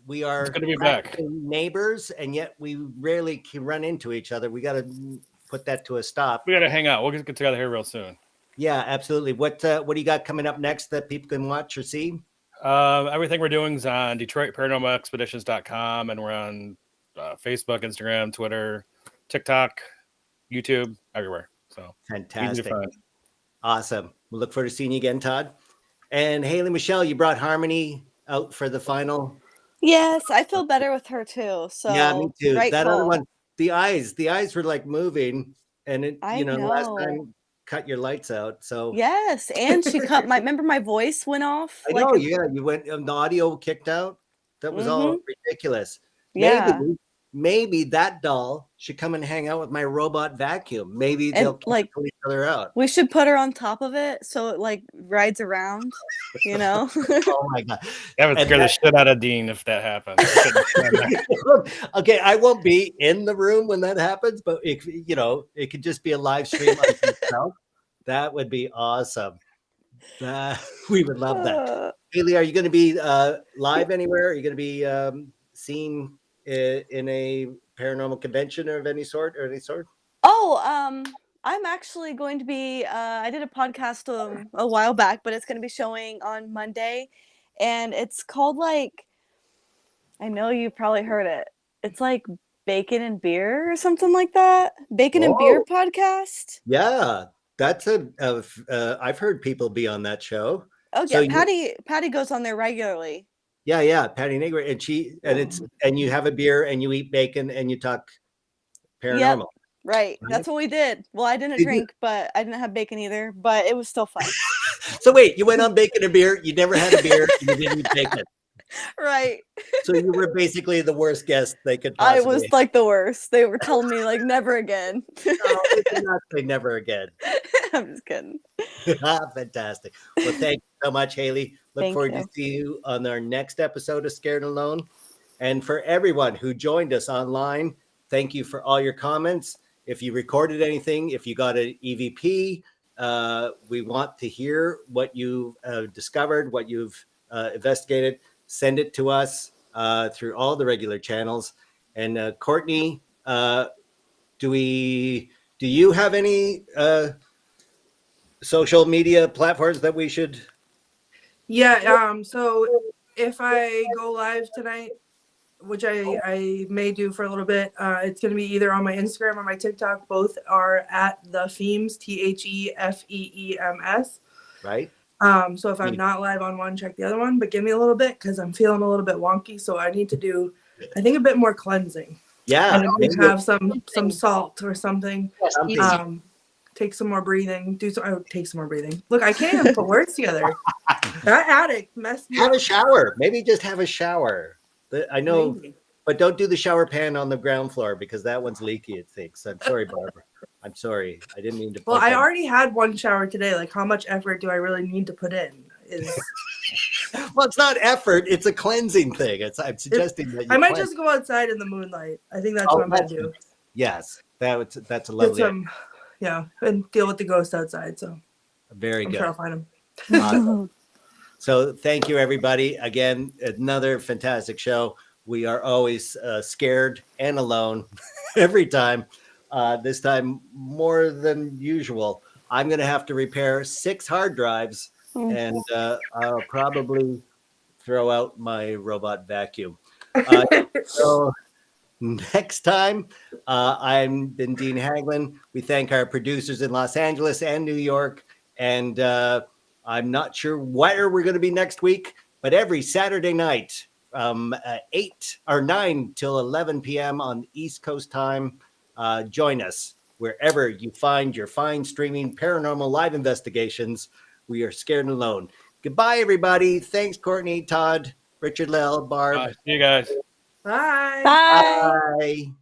We are
It's good to be back.
neighbors, and yet we rarely can run into each other. We got to put that to a stop.
We got to hang out. We'll get together here real soon.
Yeah, absolutely. What do you got coming up next that people can watch or see?
Everything we're doing is on DetroitParanormalExpeditions.com, and we're on Facebook, Instagram, Twitter, TikTok, YouTube, everywhere. So
Fantastic. Awesome. We'll look forward to seeing you again, Todd. And Haley Michelle, you brought Harmony out for the final.
Yes, I feel better with her too. So
Yeah, me too.
Right
That other
call.
one, the eyes were like moving, and it,
I
last
know.
time cut your lights out. So
Yes, and she cut my. Remember, my voice went off.
I know. Yeah, you went. The audio kicked out. That was all ridiculous.
Yeah.
Maybe that doll should come and hang out with my robot vacuum. Maybe they'll cancel each other out.
We should put her on top of it so it like rides around,
Oh my God.
That would scare the shit out of Dean if that happened.
Okay, I won't be in the room when that happens, but it could just be a live stream on itself. That would be awesome. We would love that. Haley, are you going to be live anywhere? Are you going to be seen in a paranormal convention of any sort?
Oh, I'm actually going to be. I did a podcast a while back, but it's going to be showing on Monday, and it's called like. I know you probably heard it. It's like Bacon and Beer or something like that. Bacon and Beer podcast.
Yeah, that's I've heard people be on that show.
Oh yeah, so Patty goes on there regularly. Yeah,
Patty Nigger, and you have a beer and you eat bacon and you talk paranormal.
Yep, right. That's what we did. Well, I didn't drink, but I didn't have bacon either, but it was still fun.
So wait, you went on Bacon and Beer, you never had a beer, and you didn't eat bacon.
Right.
So you were basically the worst guest they could possibly.
I was like the worst. They were telling me like never again.
No, they did not say never again.
I'm just kidding.
Fantastic. Well, thank you so much, Haley. Look forward to see you on our next episode of Scared and Alone. And for everyone who joined us online, thank you for all your comments. If you recorded anything, if you got an EVP, we want to hear what you've discovered, what you've investigated. Send it to us through all the regular channels. And Courtney, do you have any social media platforms that we should?
Yeah. So if I go live tonight, which I may do for a little bit, it's going to be either on my Instagram or my TikTok. Both are at the Themes, THEFEEMS.
Right.
So if I'm not live on one, check the other one, but give me a little bit because I'm feeling a little bit wonky. So I need to do, I think, a bit more cleansing.
Yeah.
And have some salt or something. Take some more breathing. Take some more breathing. Look, I can't even put words together. That addict messed me up.
Have a shower. Maybe just have a shower. I know, maybe. But don't do the shower pan on the ground floor because that one's leaky, it thinks. I'm sorry, Barbara. I'm sorry. I didn't mean to.
Well, I already had one shower today. Like, how much effort do I really need to put in?
Well, it's not effort. It's a cleansing thing. I'm suggesting that you
I might just go outside in the moonlight. I think that's what I'm going to do.
Yes. That's a lovely.
Yeah, and deal with the ghost outside. So
very good.
I'm sure I'll find them.
Awesome. So thank you, everybody. Again, another fantastic show. We are always scared and alone every time. This time more than usual. I'm going to have to repair 6 hard drives, and I'll probably throw out my robot vacuum. So next time, I've been Dean Haglund. We thank our producers in Los Angeles and New York, and I'm not sure where we're going to be next week, but every Saturday night from 8 or 9 till 11 p.m. on East Coast time, join us wherever you find your fine streaming paranormal live investigations. We are Scared and Alone. Goodbye, everybody. Thanks, Courtney, Todd, Richard-Lael, Barb.
Bye. See you guys.
Bye.
Bye.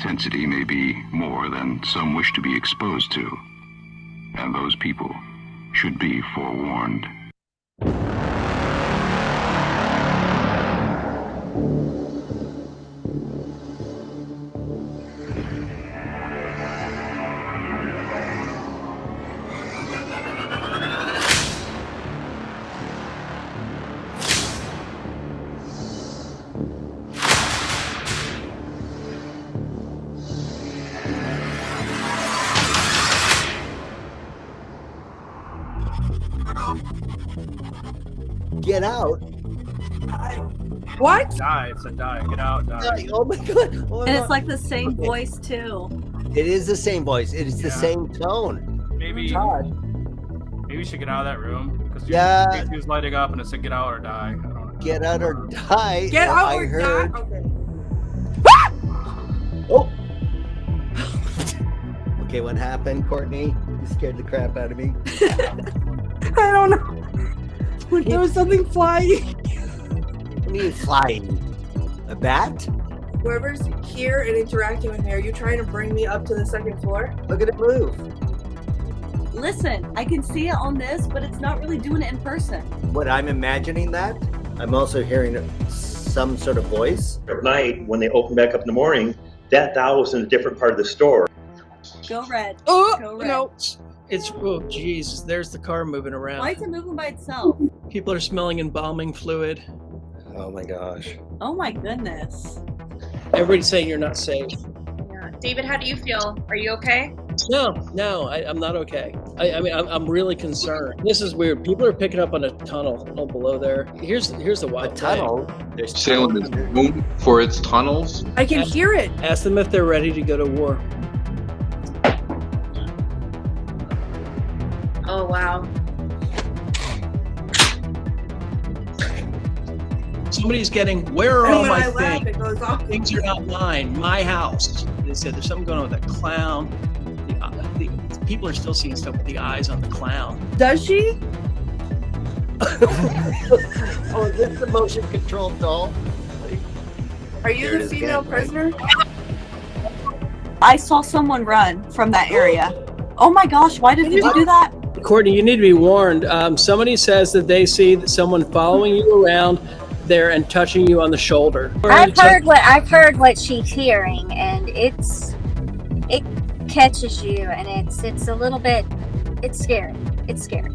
Intensity may be more than some wish to be exposed to, and those people should be forewarned.
Get out.
What?
Die. It said die. Get out. Die.
Oh my god. Oh my
And
God.
it's like the same voice too.
It is the same voice. It is the
Yeah.
same tone.
Maybe we should get out of that room because
Yeah.
he was lighting up and it said get out or die. I don't know.
Get out or die.
Get
Oh,
out
I
or
heard.
die? Okay.
Oh. Okay, what happened, Courtney? You scared the crap out of me.
I don't know. There was something flying.
What do you mean flying? A bat?
Whoever's here and interacting with me, are you trying to bring me up to the second floor?
Look at it move.
Listen, I can see it on this, but it's not really doing it in person.
What, I'm imagining that? I'm also hearing some sort of voice.
At night, when they open back up in the morning, that doll was in a different part of the store.
Go red.
Oh,
Go red.
no.
It's, oh, geez, there's the car moving around.
Why is it moving by itself?
People are smelling embalming fluid.
Oh my gosh.
Oh my goodness.
Everybody's saying you're not safe.
Yeah. David, how do you feel? Are you okay?
No, I'm not okay. I mean, I'm really concerned. This is weird. People are picking up on a tunnel below there. Here's the
A
wild
tunnel? There's
Salem is known for its tunnels.
I can hear it.
thing. Ask them if they're ready to go to war.
Oh, wow.
Somebody's getting, where are
And
all
when
my
I laugh,
things?
it goes off.
Things are not mine. My house. They said there's something going on with that clown. The people are still seeing stuff with the eyes on the clown.
Does she?
Oh, is this the motion control doll?
Are you
There it
the
is
female
again, right?
prisoner?
I saw someone run from that area. Oh my gosh, why did you do that?
Courtney, you need to be warned. Somebody says that they see someone following you around there and touching you on the shoulder.
I've heard what she's hearing, and it catches you, and it's a little bit, it's scary. It's scary.